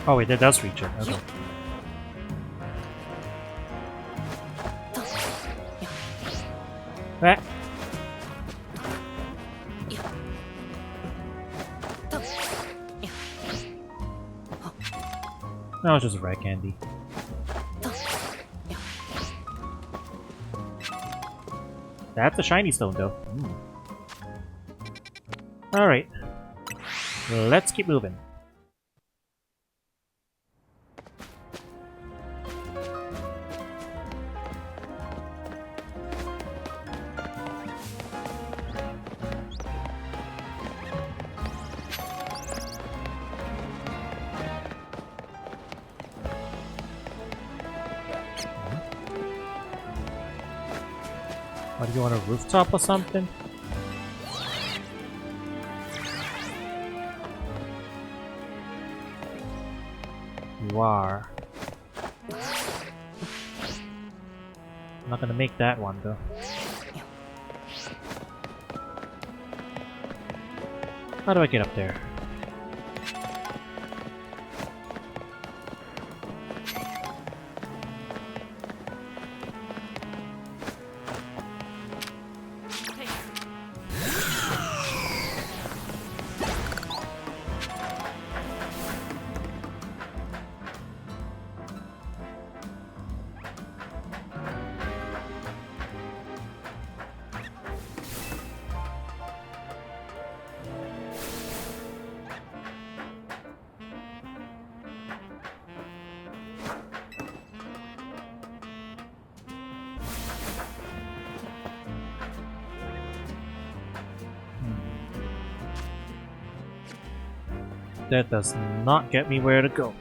Oh wait, that does reach it. Okay. Ah. No, it's just a rat candy. That's a shiny stone, though. Alright. Let's keep moving. What, do you want a rooftop or something? You are. I'm not gonna make that one though. How do I get up there? That does not get me where to go.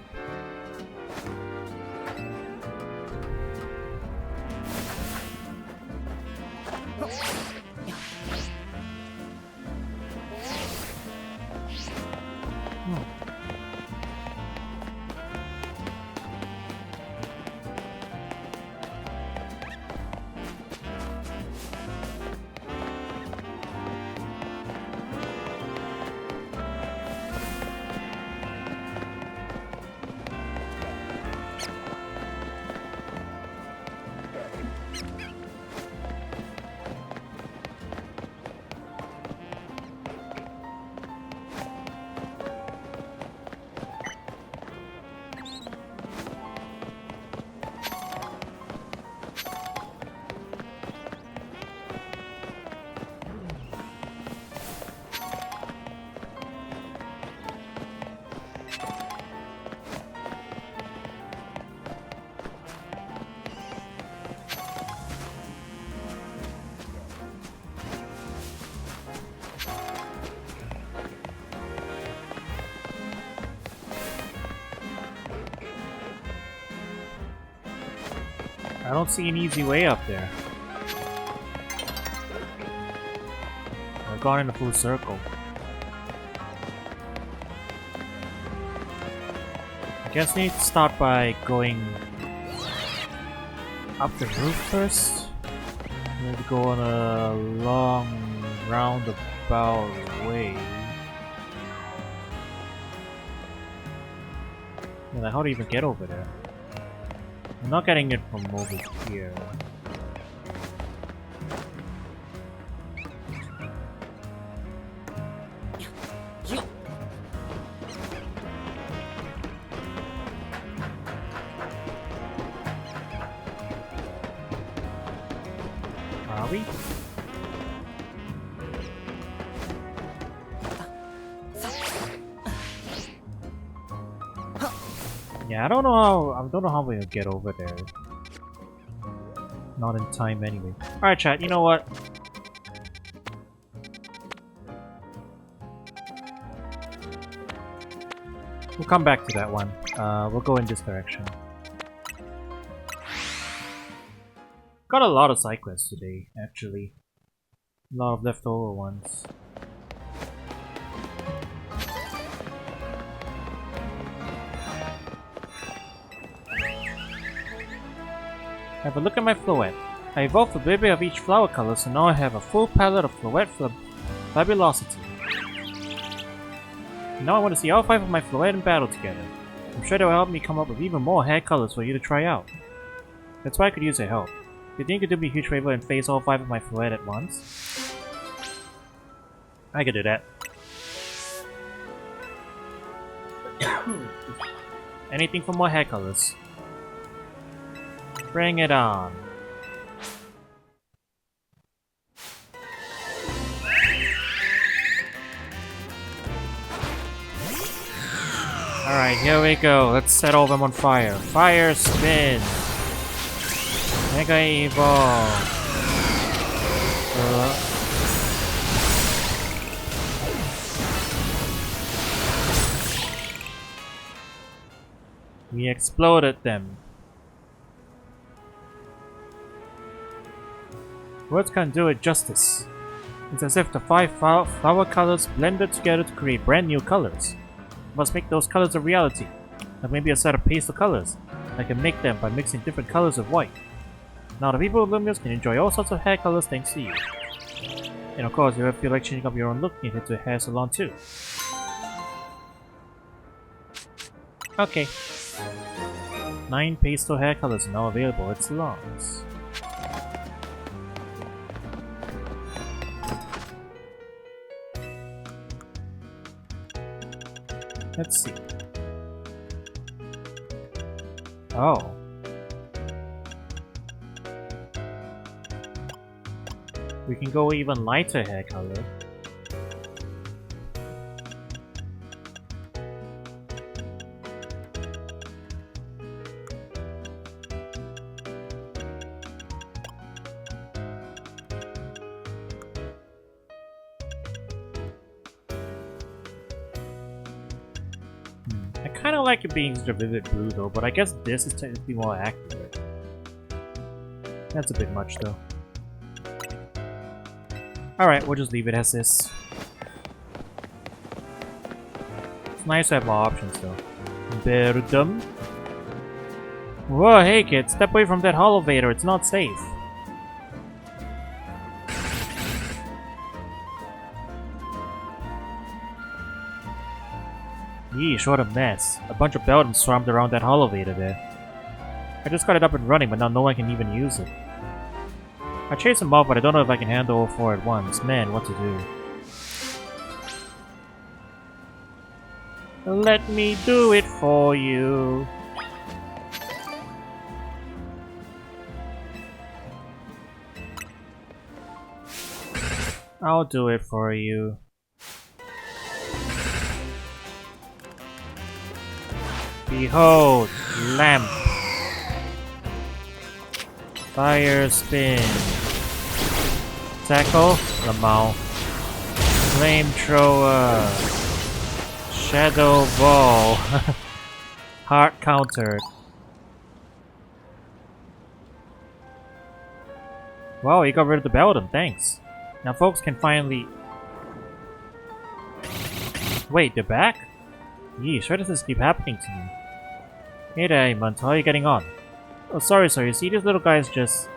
I don't see an easy way up there. I've gone in a full circle. I guess I need to start by going up the roof first. Maybe go on a long roundabout way. Yeah, how do you even get over there? I'm not getting it from over here. Are we? Yeah, I don't know how we'll get over there. Not in time anyway. Alright chat, you know what? We'll come back to that one. We'll go in this direction. Got a lot of side quests today, actually. A lot of leftover ones. Have a look at my floette. I evolved the baby of each flower color, so now I have a full palette of floette fabulosity. Now I want to see all 5 of my floette in battle together. I'm sure that will help me come up with even more hair colors for you to try out. That's why I could use your help. Do you think you could do me a huge favor and face all 5 of my forehead at once? I could do that. Anything for more hair colors. Bring it on. Alright, here we go. Let's set all of them on fire. Fire spin! Mega Evolve! We exploded them. Words can't do it justice. It's as if the 5 flower colors blended together to create brand new colors. Must make those colors a reality. Like maybe a set of pastel colors. I can make them by mixing different colors of white. Now the people of Lumios can enjoy all sorts of hair colors thanks to you. And of course, if you feel like changing up your own look, you can head to a hair salon too. Okay. 9 pastel hair colors are now available at salons. Let's see. Oh. We can go even lighter hair color. I kinda like it being such a vivid blue though, but I guess this is technically more accurate. That's a bit much though. Alright, we'll just leave it as this. It's nice to have more options though. Berdum. Whoa, hey kid, step away from that holovator, it's not safe. Yeesh, what a mess. A bunch of Beldums swarmed around that holovator there. I just got it up and running, but now no one can even use it. I chased them off, but I don't know if I can handle all 4 at once. Man, what to do? Let me do it for you. I'll do it for you. Behold, lamp. Fire spin. Tackle, Lamau. Flamethrower. Shadow ball. Heart countered. Wow, you got rid of the Beldum, thanks. Now folks can finally... Wait, they're back? Yeesh, why does this keep happening to me? Hey there, Munt, how are you getting on? Oh, sorry, you see, these little guys just...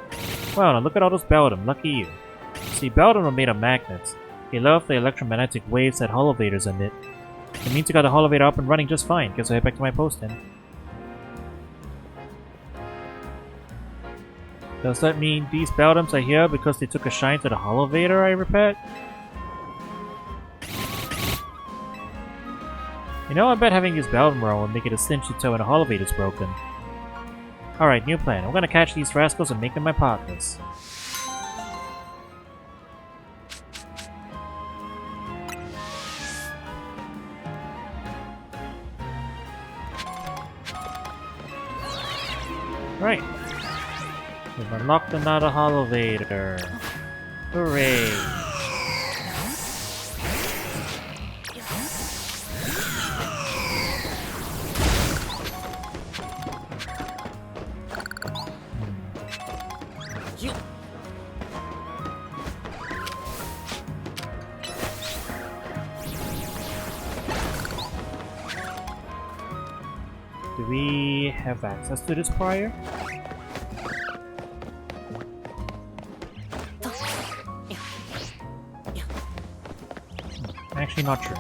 Well, now look at all those Beldum, lucky you. See, Beldum are made of magnets. They love the electromagnetic waves that holovators emit. It means you got the holovator up and running just fine. Guess I'll head back to my post then. Does that mean these Beldums are here because they took a shine to the holovator, I repeat? You know, I bet having these Beldum around will make it a cinch to tell when the holovator's broken. Alright, new plan. I'm gonna catch these rascals and make them my partners. Right. We've unlocked another holovator. Hooray! Do we have access to this prior? Actually not sure.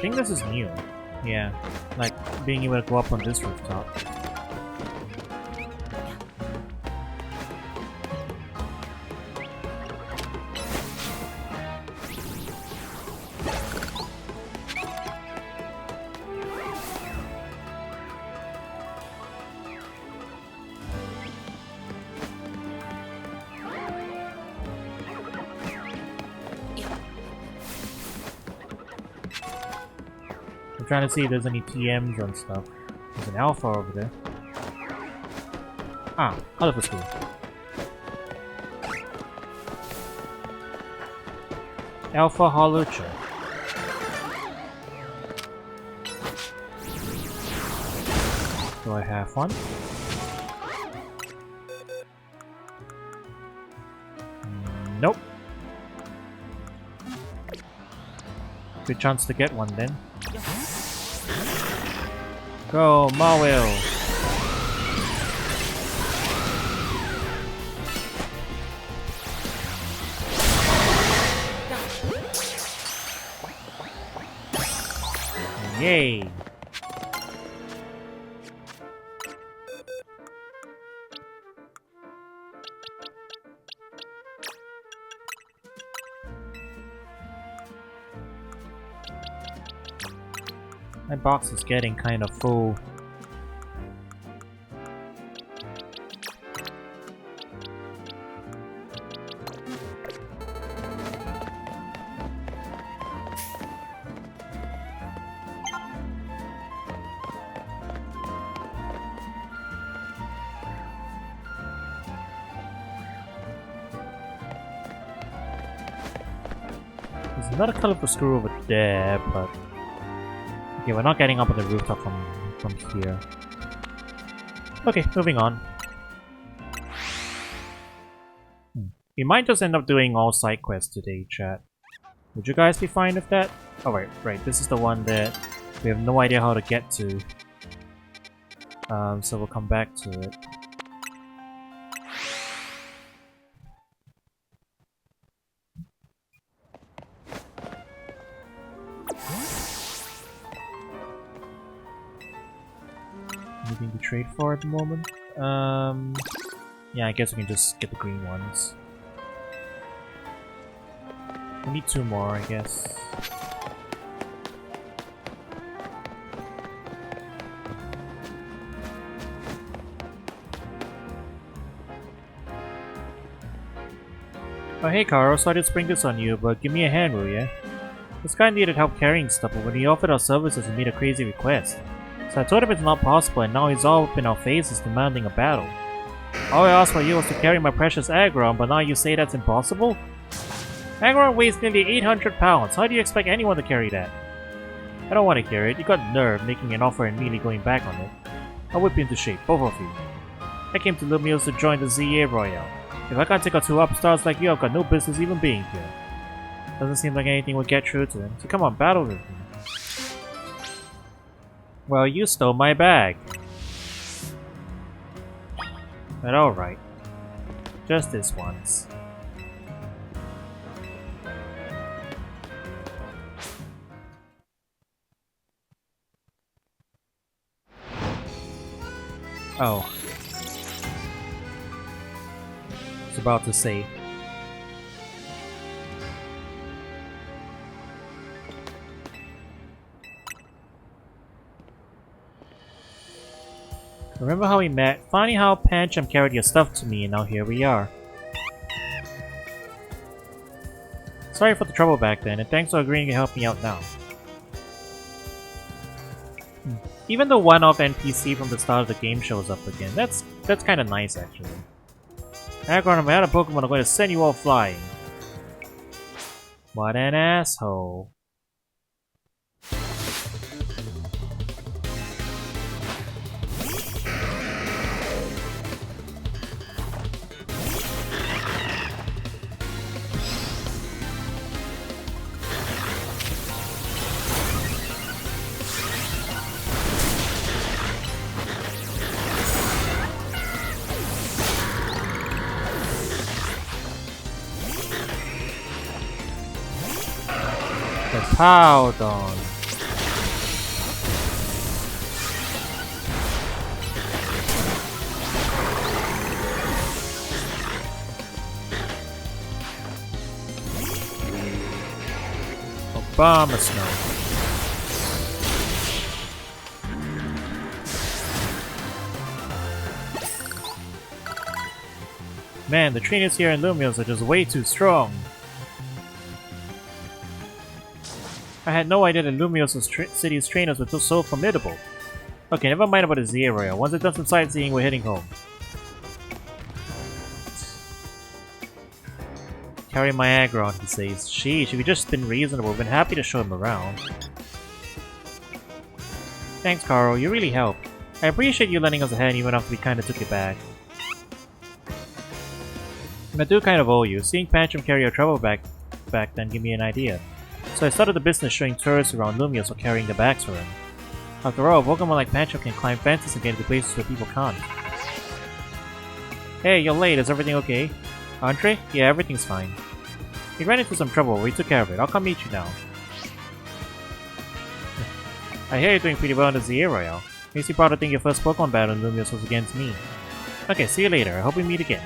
think this is new. Yeah, like being able to go up on this rooftop. I'm trying to see if there's any TMs and stuff. There's an alpha over there. Ah, colorful school. Alpha Holucha. Do I have one? Nope. Good chance to get one then. Go, Mawil! Yay! My box is getting kind of full. There's another colorful screw over there, but okay, we're not getting up on the rooftop from here. Okay, moving on. We might just end up doing all side quests today, chat. Would you guys be fine with that? Oh right, this is the one that we have no idea how to get to. So we'll come back to it. Anything to trade for at the moment? Yeah, I guess we can just get the green ones. We need 2 more, I guess. Oh hey Carl, sorry to spring this on you, but give me a hand, will ya? This guy needed help carrying stuff, but when he offered our services, he made a crazy request. So I told him it's not possible, and now he's all up in our faces demanding a battle. All I asked for you was to carry my precious Aggron, but now you say that's impossible? Aggron weighs nearly 800 pounds, how do you expect anyone to carry that? I don't want to carry it, you got nerve making an offer and immediately going back on it. I'll whip you into shape, both of you. I came to Lumiose to join the ZA Royale. If I can't take out 2 upstarts like you, I've got no business even being here. Doesn't seem like anything would get through to him, so come on, battle with me. Well, you stole my bag. But alright. Just this once. Oh. I was about to say. Remember how we met? Funny how Pancham carried your stuff to me and now here we are. Sorry for the trouble back then, and thanks for agreeing to help me out now. Even the one-off NPC from the start of the game shows up again. That's kinda nice actually. Aggron, if I had a Pokemon, I'm going to send you all flying. What an asshole. Powdon. Bomb of snow. Man, the trainers here in Lumios are just way too strong. I had no idea that Lumios' city's trainers were so formidable. Okay, never mind about the Z area. Once I've done some sightseeing, we're heading home. Carry my aggro on, he says. Sheesh, if you just been reasonable, we've been happy to show him around. Thanks, Carl. You really helped. I appreciate you lending us a hand even after we kinda took it back. And I do kind of owe you. Seeing Pancham carry our trouble back then gave me an idea. So I started the business showing tourists around Lumios while carrying the bags for him. After all, Pokemon like Pancham can climb fences and get into places where people can't. Hey, you're late. Is everything okay? Andre? Yeah, everything's fine. We ran into some trouble, we took care of it. I'll come meet you now. I hear you're doing pretty well in the ZA Royale. Makes you proud to think your first Pokemon battle in Lumios was against me. Okay, see you later. I hope we meet again.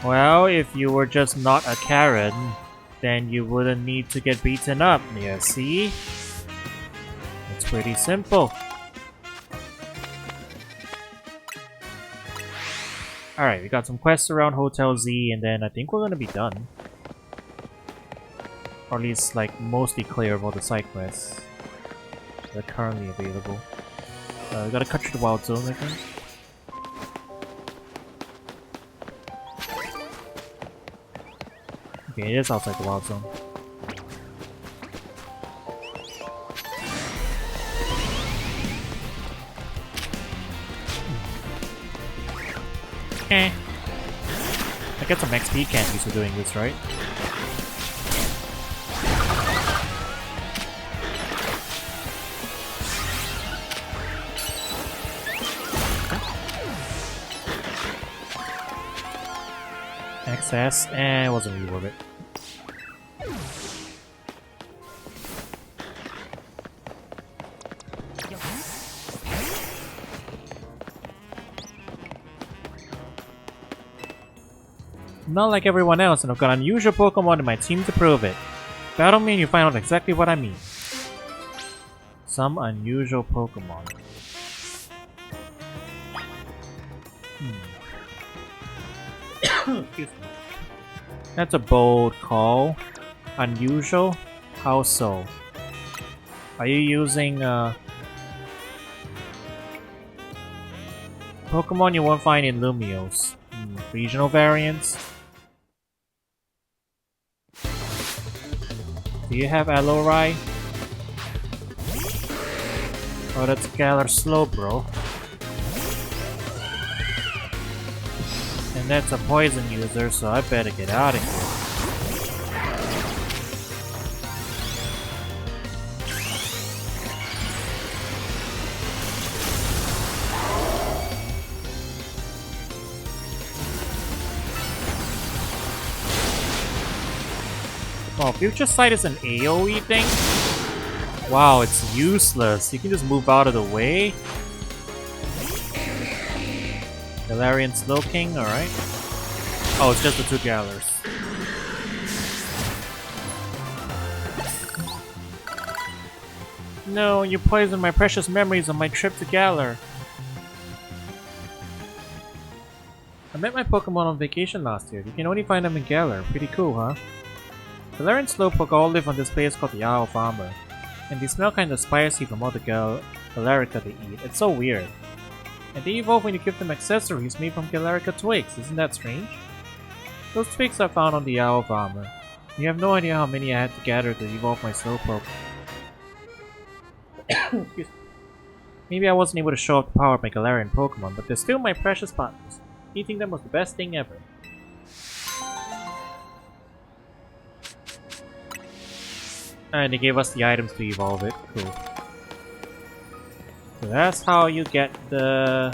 Well, if you were just not a Karen, then you wouldn't need to get beaten up. Yeah, see? It's pretty simple. Alright, we got some quests around Hotel Z, and then I think we're gonna be done. Or at least, like, mostly clear of all the side quests that are currently available. We gotta cut through the wild zone, I think. Okay, it is outside the wild zone. I get some XP candies for doing this, right? Access, and it wasn't really worth it. Not like everyone else, and I've got unusual Pokemon in my team to prove it. Battle me and you find out exactly what I mean. Some unusual Pokemon. Excuse me. That's a bold call. Unusual? How so? Are you using Pokemon you won't find in Lumios? Regional variants? Do you have Alorai? Oh, that's Galar Slowbro. And that's a poison user, so I better get out of here. Oh, Future Sight is an AoE thing? Wow, it's useless. You can just move out of the way. Galarian Slowking, alright. Oh, it's just the two Galars. No, you poisoned my precious memories on my trip to Galar. I met my Pokemon on vacation last year. You can only find them in Galar. Pretty cool, huh? Galar and Slowpoke all live on this place called the Owl Farmer. And they smell kinda spicy from all the Galarica they eat. It's so weird. And they evolve when you give them accessories made from Galarica twigs. Isn't that strange? Those twigs are found on the Owl Farmer. You have no idea how many I had to gather to evolve my Slowpoke. Excuse me. Maybe I wasn't able to show off the power of my Galarian Pokemon, but they're still my precious partners. Eating them was the best thing ever. And they gave us the items to evolve it. Cool. So that's how you get the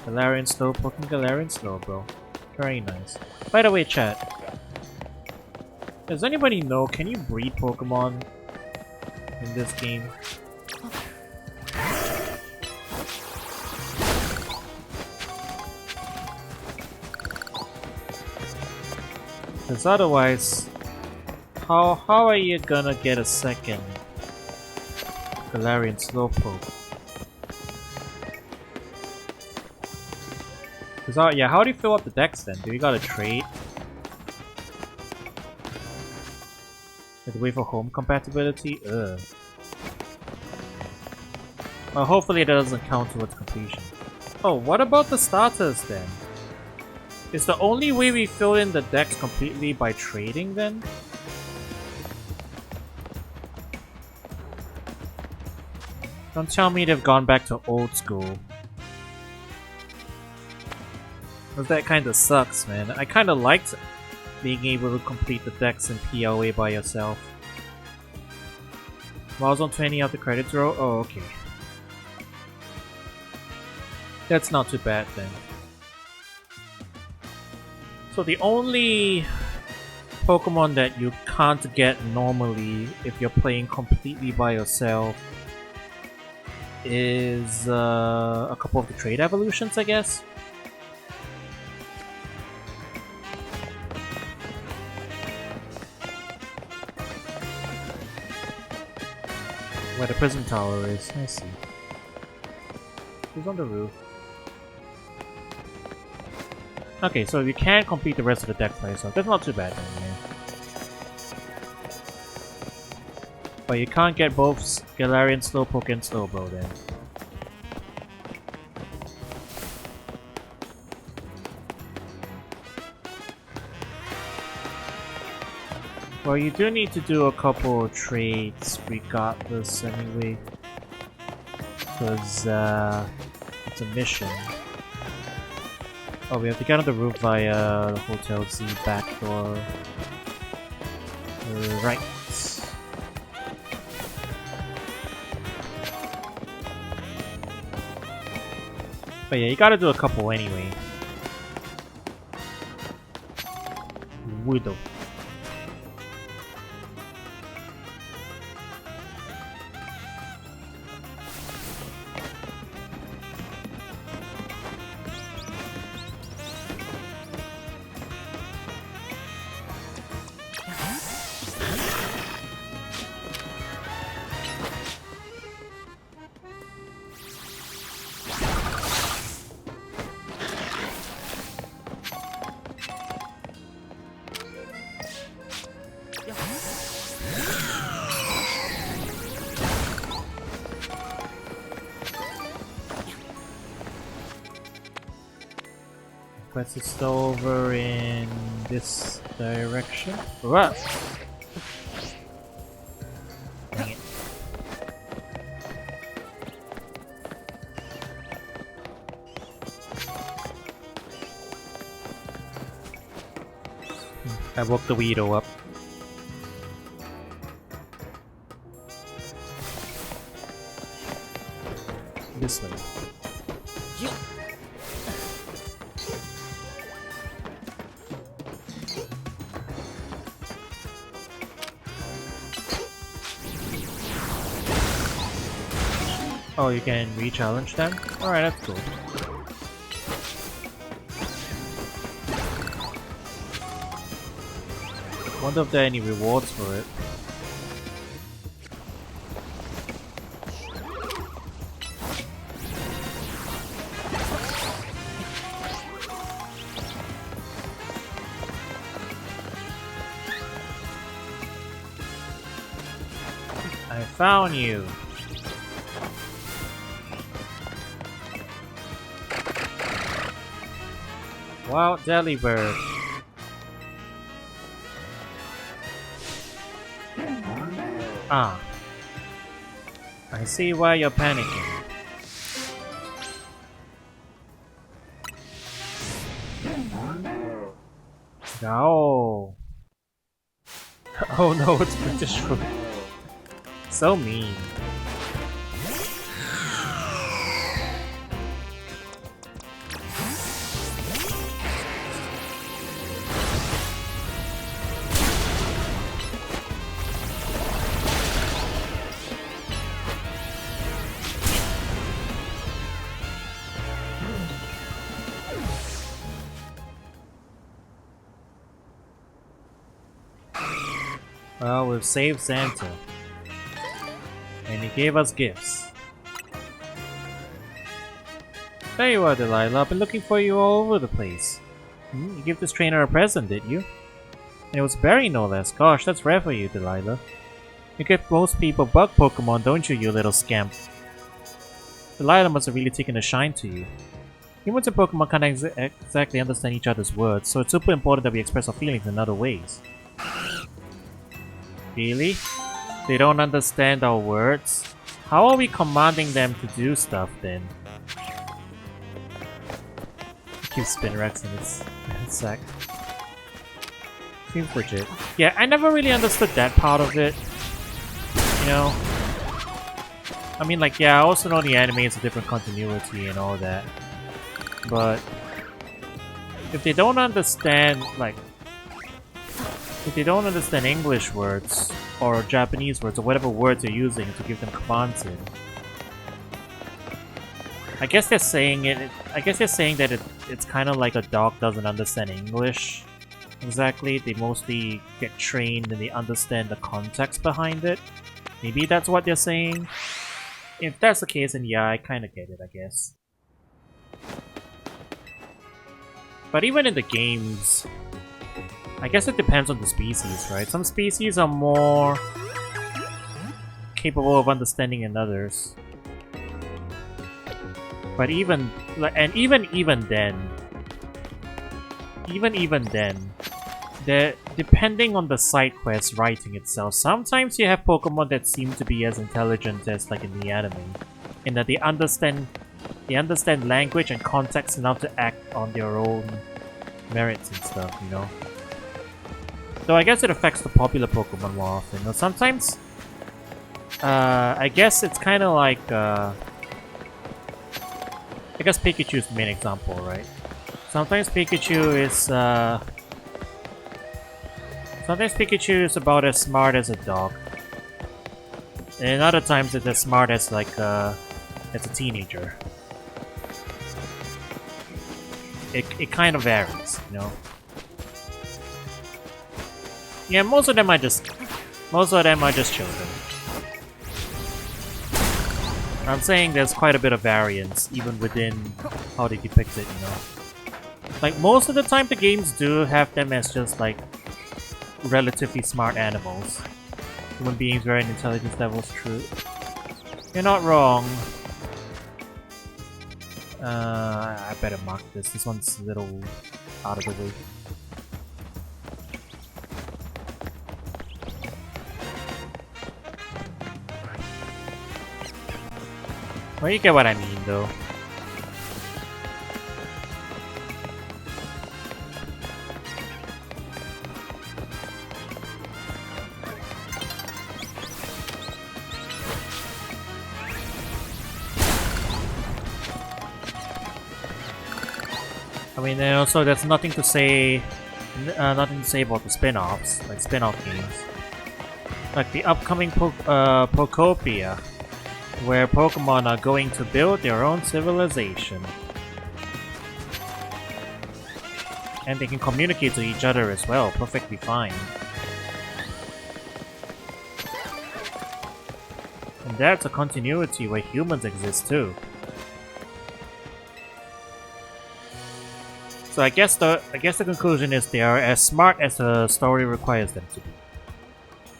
Galarian Slowpoke and Galarian Slowbro. Very nice. By the way, chat. Does anybody know, can you breed Pokemon in this game? Because otherwise, how are you gonna get a second Galarian Slowpoke? Because yeah, how do you fill up the decks then? Do you gotta trade? Have to wait for home compatibility? Ugh. Well, hopefully that doesn't count towards completion. Oh, what about the starters then? Is the only way we fill in the decks completely by trading then? Don't tell me they've gone back to old school. Cause that kinda sucks, man. I kinda liked being able to complete the decks in PLA by yourself. Milestone 20 after credits roll? Oh, okay. That's not too bad then. So the only Pokemon that you can't get normally if you're playing completely by yourself is a couple of the trade evolutions, I guess. Where the prison tower is, I see. Who's on the roof? Okay, so you can complete the rest of the deck by yourself. That's not too bad anyway. But you can't get both Galarian Slowpoke and Slowbro then. Well, you do need to do a couple of trades regardless anyway. Because it's a mission. Oh, we have to get on the roof via the Hotel Z back door. Right. But yeah, you gotta do a couple anyway. Widow. Quest is still over in this direction. What? Dang it. I woke the Weedle up. This way. Oh, you can re-challenge them? Alright, that's cool. Wonder if there are any rewards for it. I found you! Wild Delibird. Ah. I see why you're panicking. No. Oh no, it's British food. So mean. Well, we've saved Santa. And he gave us gifts. There you are, Delilah. I've been looking for you all over the place. You gave this trainer a present, did you? And it was berry, no less. Gosh, that's rare for you, Delilah. You give most people bug Pokemon, don't you, you little scamp? Delilah must have really taken a shine to you. Humans and Pokemon can't exactly understand each other's words, so it's super important that we express our feelings in other ways. Really? They don't understand our words? How are we commanding them to do stuff then? Keep Spinarex in its sack. Seems legit. Yeah, I never really understood that part of it. You know? I mean, like, yeah, I also know the anime is a different continuity and all that. But if they don't understand, like, if they don't understand English words or Japanese words or whatever words you're using to give them commands in, I guess they're saying it. I guess they're saying that it's kind of like a dog doesn't understand English. Exactly, they mostly get trained and they understand the context behind it. Maybe that's what they're saying. If that's the case, then yeah, I kind of get it, I guess. But even in the games, I guess it depends on the species, right? Some species are more capable of understanding than others. But even then, depending on the side quest writing itself, sometimes you have Pokemon that seem to be as intelligent as like in the anime, in that they understand language and context enough to act on their own merits and stuff, you know. Though I guess it affects the popular Pokemon more often. Now, sometimes, I guess it's kind of like, I guess Pikachu is the main example, right? Sometimes Pikachu is about as smart as a dog, and other times it's as smart as like as a teenager. It kind of varies, you know. Yeah, most of them are just children. I'm saying there's quite a bit of variance even within how they depict it, you know. Like most of the time the games do have them as just like relatively smart animals. Human beings vary in intelligence levels, true. You're not wrong. I better mark this. This one's a little out of the way. Well, you get what I mean, though. I mean, and also there's nothing to say about the spin-offs, like spin-off games, like the upcoming Pokopia, where Pokemon are going to build their own civilization, and they can communicate to each other as well, perfectly fine. And that's a continuity where humans exist too. So I guess the conclusion is they are as smart as the story requires them to be.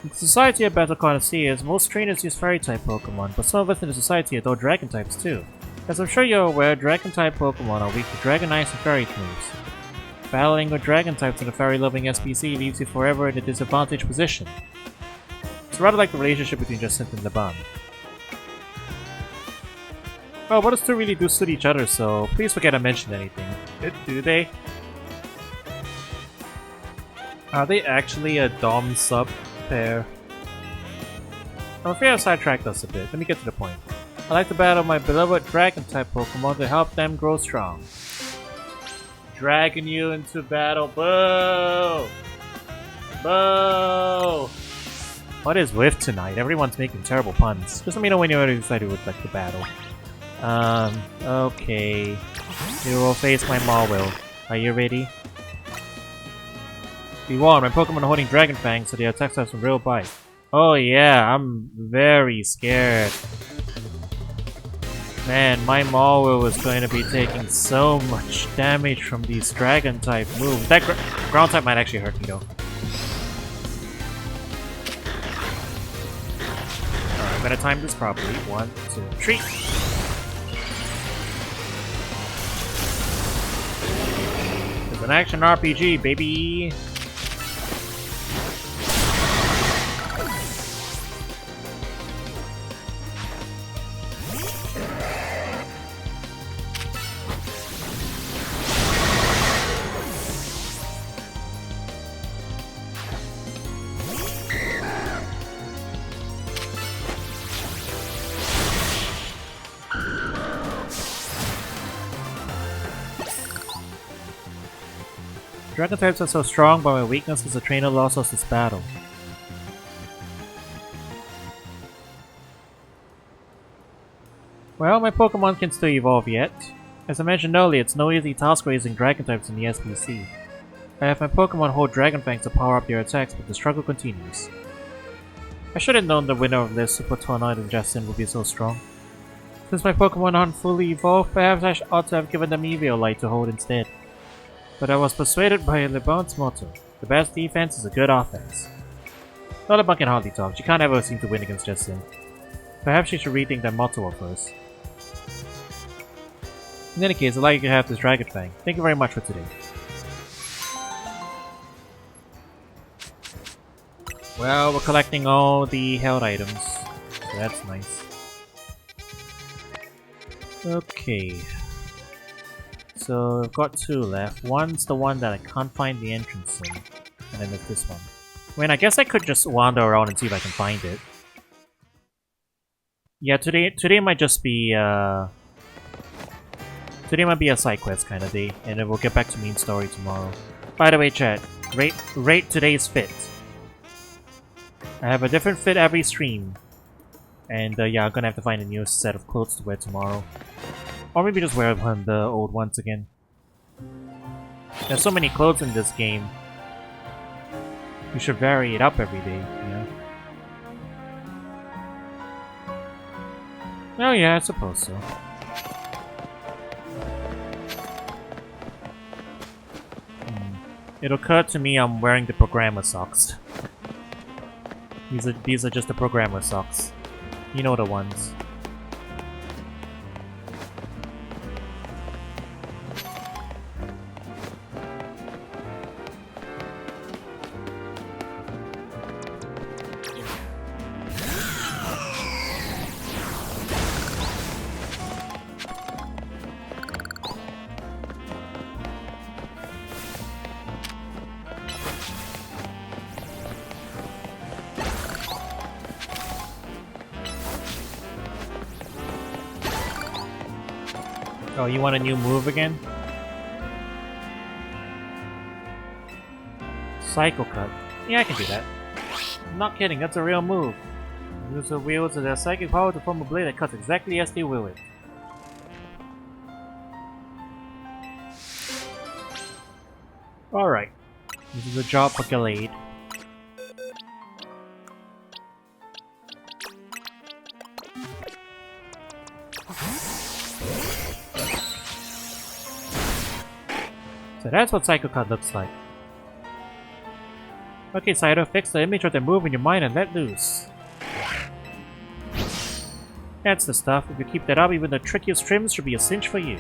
In the society of Battle Connoisseurs, most trainers use Fairy-type Pokemon, but some of us in the society adore Dragon-types too. As I'm sure you're aware, Dragon-type Pokemon are weak to Dragon Ice and Fairy moves. Battling with Dragon-types in a Fairy-loving SPC leaves you forever in a disadvantaged position. It's rather like the relationship between Jacinth and Laban. Well, what does two really do suit each other, so please forget I mentioned anything. Do they? Are they actually a Dom-Sub pair? I'm afraid I've sidetracked us a bit. Let me get to the point. I like to battle my beloved Dragon-type Pokemon to help them grow strong. Dragging you into battle, boo! Boo! What is with tonight? Everyone's making terrible puns. Just let me know when you're ready to decide with like the battle. Okay. You will face my Marwell. Are you ready? Be warned, my Pokemon are holding Dragon Fangs, so their attacks have some real bite. Oh yeah, I'm very scared. Man, my Marvel is going to be taking so much damage from these Dragon type moves. That Ground type might actually hurt me though. Alright, better time this properly. 1, 2, 3. It's an action RPG, baby! Dragon types are so strong, but my weakness as a trainer lost us this battle. Well, my Pokemon can still evolve yet. As I mentioned earlier, it's no easy task raising Dragon types in the SPC. I have my Pokemon hold Dragon Fangs to power up their attacks, but the struggle continues. I should have known the winner of this Super Tornado and Justin would be so strong. Since my Pokemon aren't fully evolved, perhaps I ought to have given them Eviolite to hold instead. But I was persuaded by LeBron's motto, the best defense is a good offense. LeBron can hardly talk, she can't ever seem to win against Justin. Perhaps she should rethink that motto of hers. In any case, I'd like you to have this Dragon Fang. Thank you very much for today. Well, we're collecting all the held items, so that's nice. Okay. So I've got 2 left. One's the one that I can't find the entrance in, and then there's this one. I mean, I guess I could just wander around and see if I can find it. Yeah, today might just be today might be a side quest kind of day, and then we'll get back to main story tomorrow. By the way, chat, rate today's fit. I have a different fit every stream, and yeah, I'm gonna have to find a new set of clothes to wear tomorrow. Or maybe just wear the old ones again. There's so many clothes in this game. You should vary it up every day, you know? Oh yeah, I suppose so. It occurred to me I'm wearing the programmer socks. These are just the programmer socks. You know the ones. Oh, you want a new move again? Cycle Cut. Yeah, I can do that. I'm not kidding, that's a real move. Use the wheels of their psychic power to form a blade that cuts exactly as they will it. Alright. This is a job for Gallade. So that's what Psycho Cut looks like. Okay, Saito, fix the image of the move in your mind and let loose. That's the stuff. If you keep that up, even the trickiest trims should be a cinch for you.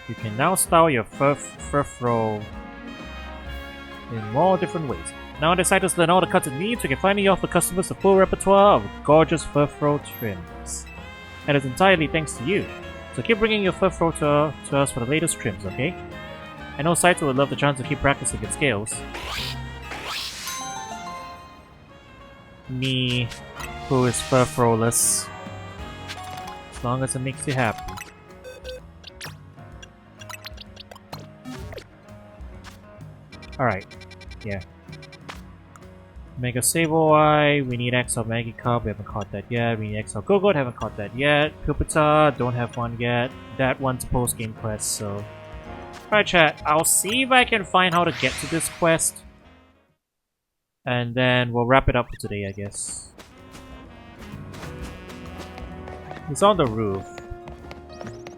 You can now style your furfro in more different ways. Now decide to learn all the cuts it needs, we can finally offer customers a full repertoire of gorgeous furfro trims. And it's entirely thanks to you. So keep bringing your furfro to us for the latest trims, okay? I know Saito would love the chance to keep practicing its skills. Me, who is furfro-less. As long as it makes you happy. Alright, yeah. Mega Sableye, we need XL Magikarp, we haven't caught that yet. We need XL Gogoat, haven't caught that yet. Pupitar, don't have one yet. That one's a post-game quest, so... Alright chat, I'll see if I can find how to get to this quest. And then we'll wrap it up for today, I guess. It's on the roof.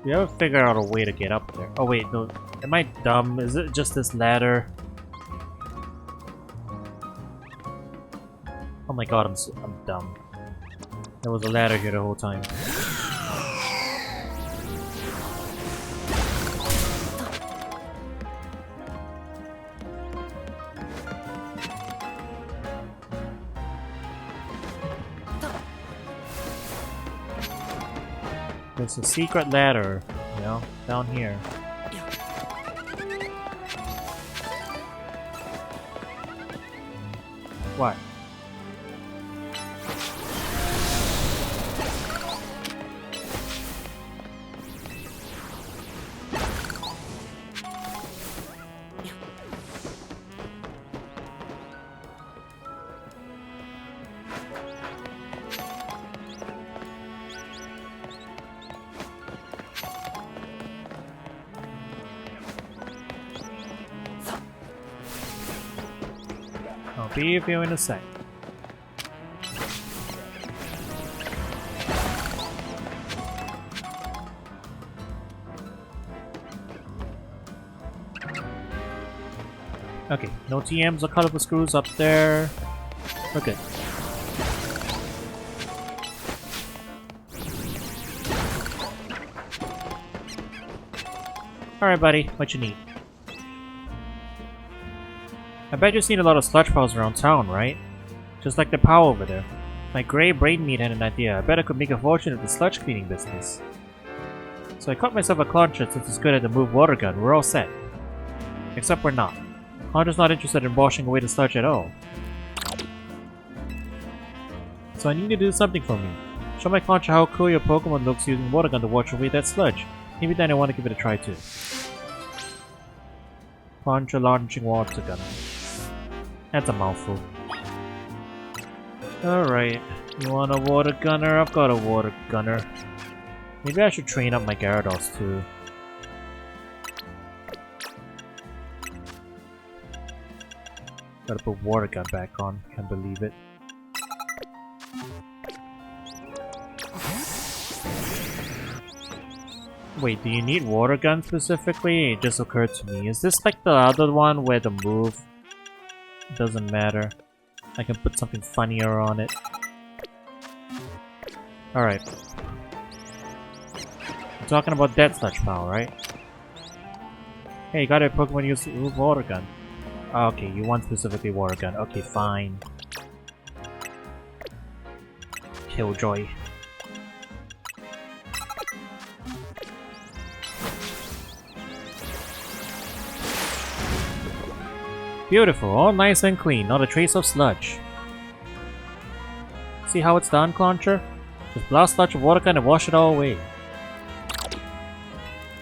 We haven't figured out a way to get up there. Oh wait, no. Am I dumb? Is it just this ladder? Oh my god, I'm dumb. There was a ladder here the whole time. There's a secret ladder, you know, down here. What? I'll be with you in a sec. Okay, no TMs or colorful screws up there. Okay. Alright buddy, what you need? I bet you've seen a lot of sludge piles around town, right? Just like the pile over there. My grey brain meat had an idea. I bet I could make a fortune at the sludge cleaning business. So I caught myself a Concha since it's good at the move water gun. We're all set. Except we're not. Concha's not interested in washing away the sludge at all. So I need to do something for me. Show my Concha how cool your Pokemon looks using water gun to wash away that sludge. Maybe then I want to give it a try too. Concha launching water gun. That's a mouthful. Alright, you want a water gunner? I've got a water gunner. Maybe I should train up my Gyarados too. Gotta put water gun back on, can't believe it. Wait, do you need water gun specifically? It just occurred to me. Is this like the other one where the move doesn't matter? I can put something funnier on it. Alright. I'm talking about that sludge pile, right? Hey, you got a Pokemon use water gun. Okay, you want specifically water gun. Okay, fine. Killjoy. Beautiful, all nice and clean, not a trace of sludge. See how it's done, Concha? Just blast sludge with water gun and wash it all away.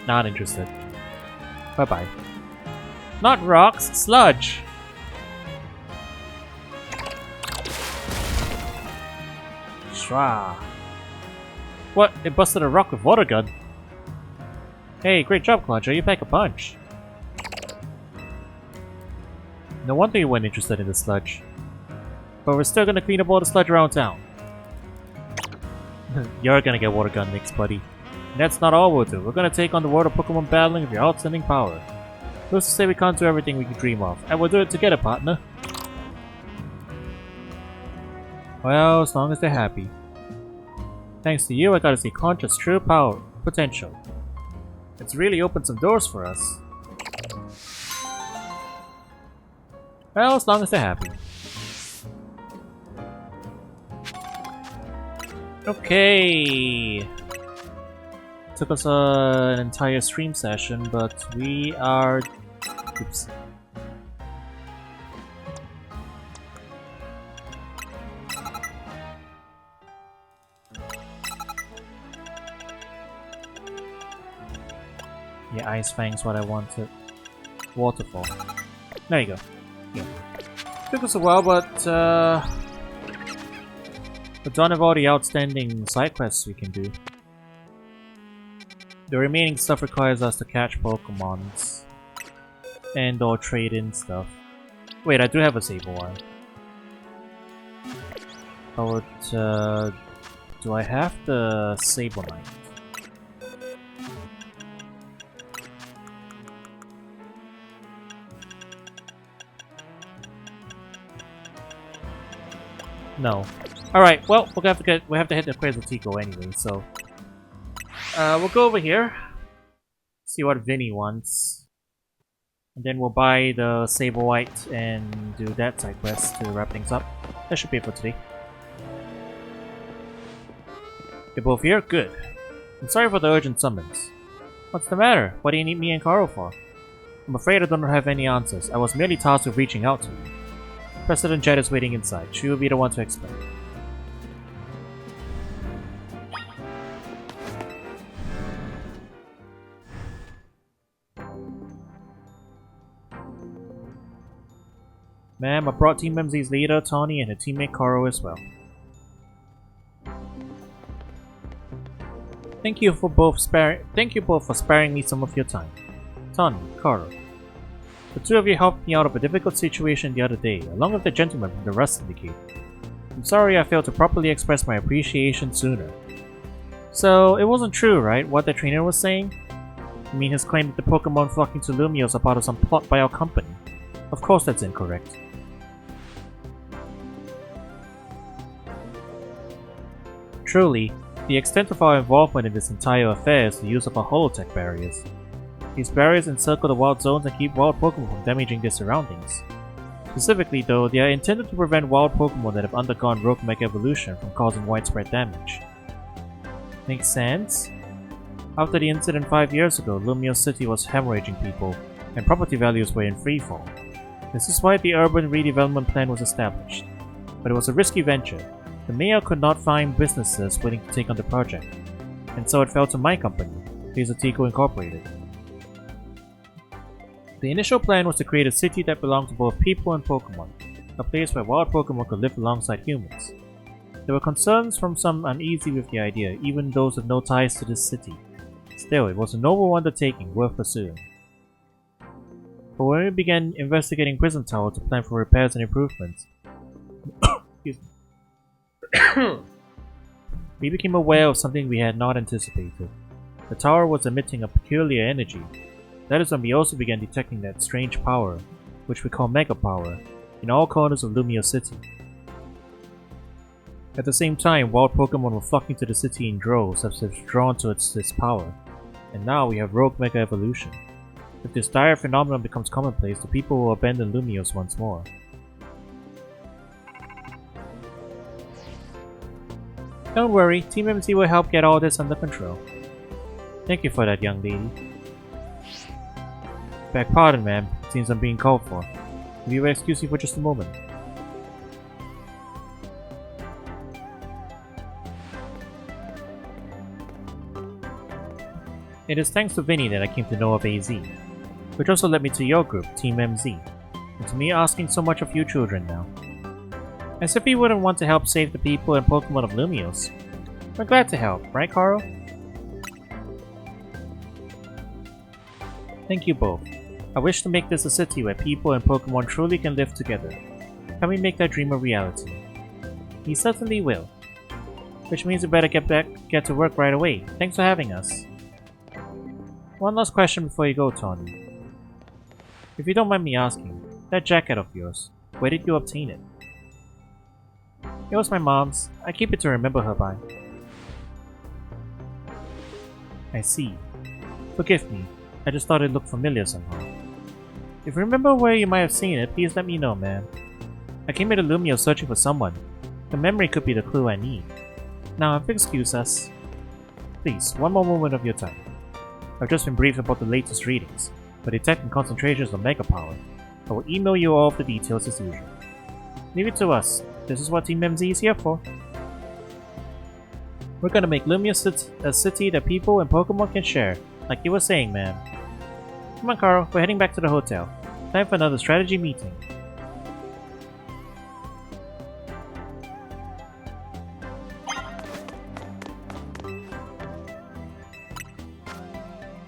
Not interested. Bye bye. Not rocks, sludge! Shwa. What? It busted a rock with water gun? Hey, great job, Concha, you pack a punch. No wonder you weren't interested in the sludge. But we're still gonna clean up all the sludge around town. You're gonna get water gun next, buddy. And that's not all we'll do. We're gonna take on the world of Pokemon battling with your outstanding power. Who's to say we can't do everything we can dream of? And we'll do it together, partner. Well, as long as they're happy. Thanks to you, I got to see Concha's true power potential. It's really opened some doors for us. Well, as long as they're happy. Okay. Took us an entire stream session, but we are... Oops. Yeah, Ice Fang's what I wanted. Waterfall. There you go. Yeah. Took us a while, but we're done with all the outstanding side quests we can do. The remaining stuff requires us to catch Pokémons and or trade in stuff. Wait, I do have a Sableye. I would, do I have the Sableye? No. Alright, well, we have to hit the Quasar Tico anyway, so we'll go over here, see what Vinny wants, and then we'll buy the Sableye and do that side quest to wrap things up. That should be it for today. You're both here? Good. I'm sorry for the urgent summons. What's the matter? What do you need me and Carl for? I'm afraid I don't have any answers. I was merely tasked with reaching out to you. President Jet is waiting inside. She will be the one to explain. Ma'am, I brought Team MZ's leader, Tawny, and her teammate Koro as well. Thank you both for sparing me some of your time. Tawny, Koro. The two of you helped me out of a difficult situation the other day, along with the gentleman from the Rust Syndicate. I'm sorry I failed to properly express my appreciation sooner. So, it wasn't true, right, what the trainer was saying? You mean his claim that the Pokémon flocking to Lumiose are part of some plot by our company? Of course that's incorrect. Truly, the extent of our involvement in this entire affair is the use of our holotech barriers. These barriers encircle the wild zones and keep wild Pokémon from damaging their surroundings. Specifically though, they are intended to prevent wild Pokémon that have undergone rogue mega evolution from causing widespread damage. Makes sense? After the incident 5 years ago, Lumiose City was hemorrhaging people, and property values were in freefall. This is why the urban redevelopment plan was established. But it was a risky venture. The mayor could not find businesses willing to take on the project, and so it fell to my company, Quasar Tico Incorporated. The initial plan was to create a city that belonged to both people and Pokémon, a place where wild Pokémon could live alongside humans. There were concerns from some uneasy with the idea, even those with no ties to this city. Still, it was a noble undertaking worth pursuing. But when we began investigating Prison Tower to plan for repairs and improvements, we became aware of something we had not anticipated. The tower was emitting a peculiar energy. That is when we also began detecting that strange power, which we call Mega Power, in all corners of Lumiose City. At the same time, wild Pokémon were flocking to the city in droves as if drawn to this power, and now we have rogue Mega Evolution. If this dire phenomenon becomes commonplace, the people will abandon Lumiose once more. Don't worry, Team MZ will help get all this under control. Thank you for that, young lady. Beg pardon, ma'am. It seems I'm being called for. Will you excuse me for just a moment? It is thanks to Vinny that I came to know of AZ, which also led me to your group, Team MZ, and to me asking so much of you children now. As if you wouldn't want to help save the people and Pokémon of Lumiose. We're glad to help, right, Carl? Thank you both. I wish to make this a city where people and Pokémon truly can live together. Can we make that dream a reality? We certainly will. Which means we better get to work right away. Thanks for having us. One last question before you go, Tawny. If you don't mind me asking, that jacket of yours, where did you obtain it? It was my mom's. I keep it to remember her by. I see. Forgive me. I just thought it looked familiar somehow. If you remember where you might have seen it, please let me know, man. I came here to Lumiose searching for someone. The memory could be the clue I need. Now, if you excuse us. Please, one more moment of your time. I've just been briefed about the latest readings, but detecting concentrations of Mega Power. I will email you all of the details as usual. Leave it to us. This is what Team MZ is here for. We're gonna make Lumiose a city that people and Pokemon can share, like you were saying, man. Come on, Carl, we're heading back to the hotel. Time for another strategy meeting.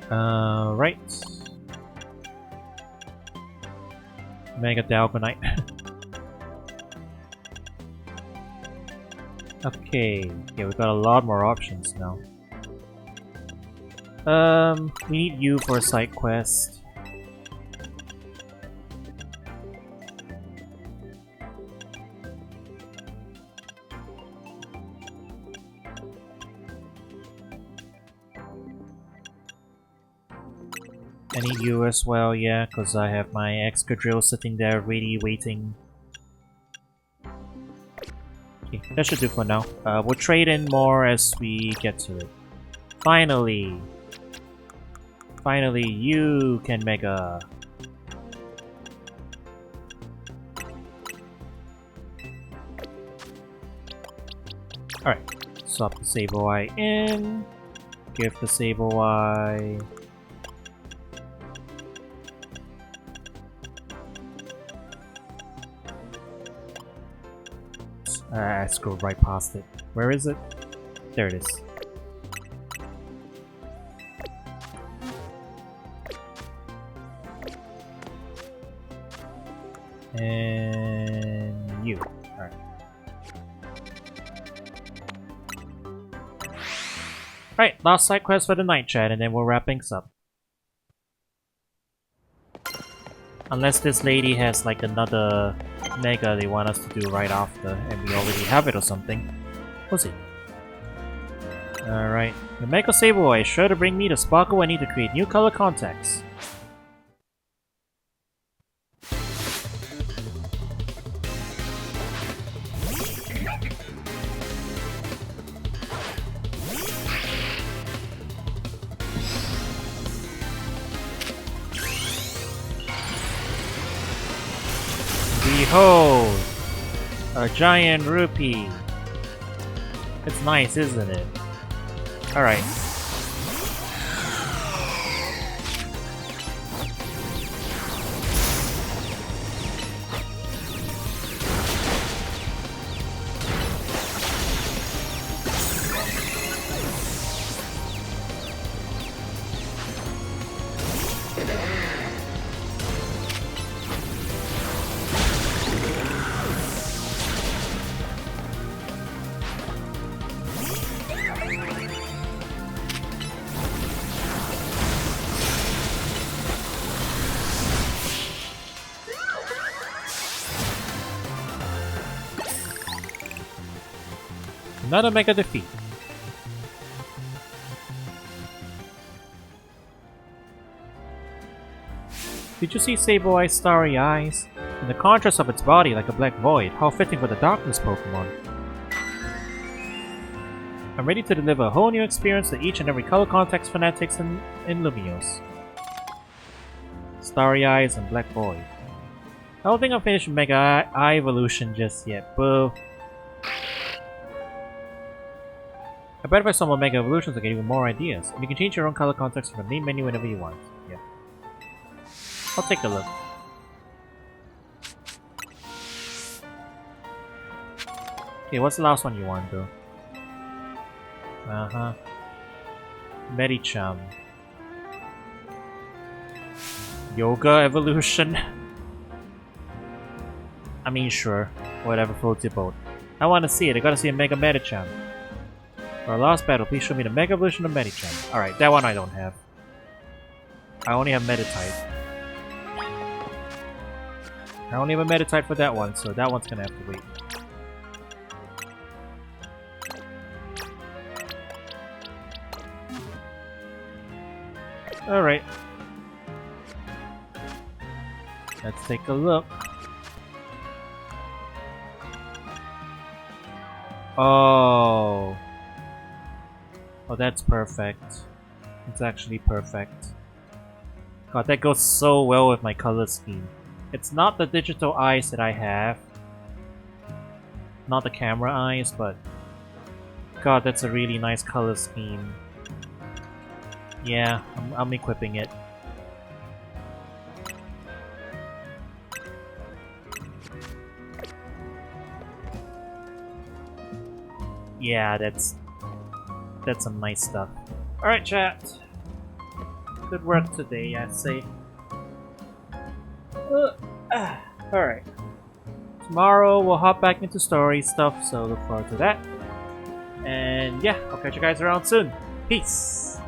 Right. Mega Dalgonite. Okay, yeah, we've got a lot more options now. We need you for a side quest. I need you as well, yeah, because I have my Excadrill sitting there ready, waiting. Okay, that should do for now. We'll trade in more as we get to it. Finally! Finally, you can Mega! Alright, swap the Sableye in. Give the Sableye. I scrolled right past it. Where is it? There it is. And you. Alright. Alright, last side quest for the night, chat, and then we'll wrap things up. Unless this lady has like another Mega they want us to do right after, and we already have it or something. What's it? Alright. The Mega Sableye is sure to bring me the sparkle I need to create new color contacts. Behold! A giant rupee! It's nice, isn't it? Alright. Another Mega defeat. Did you see Sableye's starry eyes? In the contrast of its body like a black void, how fitting for the darkness Pokémon. I'm ready to deliver a whole new experience to each and every color contacts fanatics in Lumiose. Starry eyes and black void. I don't think I'll finish Mega Eye evolution just yet, boo. I bet if I saw more Mega Evolutions I get even more ideas. And you can change your own color contacts from the main menu whenever you want. Yeah. I'll take a look. Okay, what's the last one you want though? Uh-huh. Medicham. Yoga Evolution? I mean sure. Whatever floats your boat. I wanna see it, I gotta see a Mega Medicham. For our last battle, please show me the Mega Evolution of Medicham. Alright, that one I don't have. I only have Meditite. I only have a Meditite for that one, so that one's gonna have to wait. Alright. Let's take a look. Oh. Oh, that's perfect. It's actually perfect. God, that goes so well with my color scheme. It's not the digital eyes that I have. Not the camera eyes, but... God, that's a really nice color scheme. Yeah, I'm equipping it. Yeah, that's some nice stuff. Alright, chat. Good work today, I'd say. Alright. Tomorrow we'll hop back into story stuff, so look forward to that. And yeah, I'll catch you guys around soon. Peace!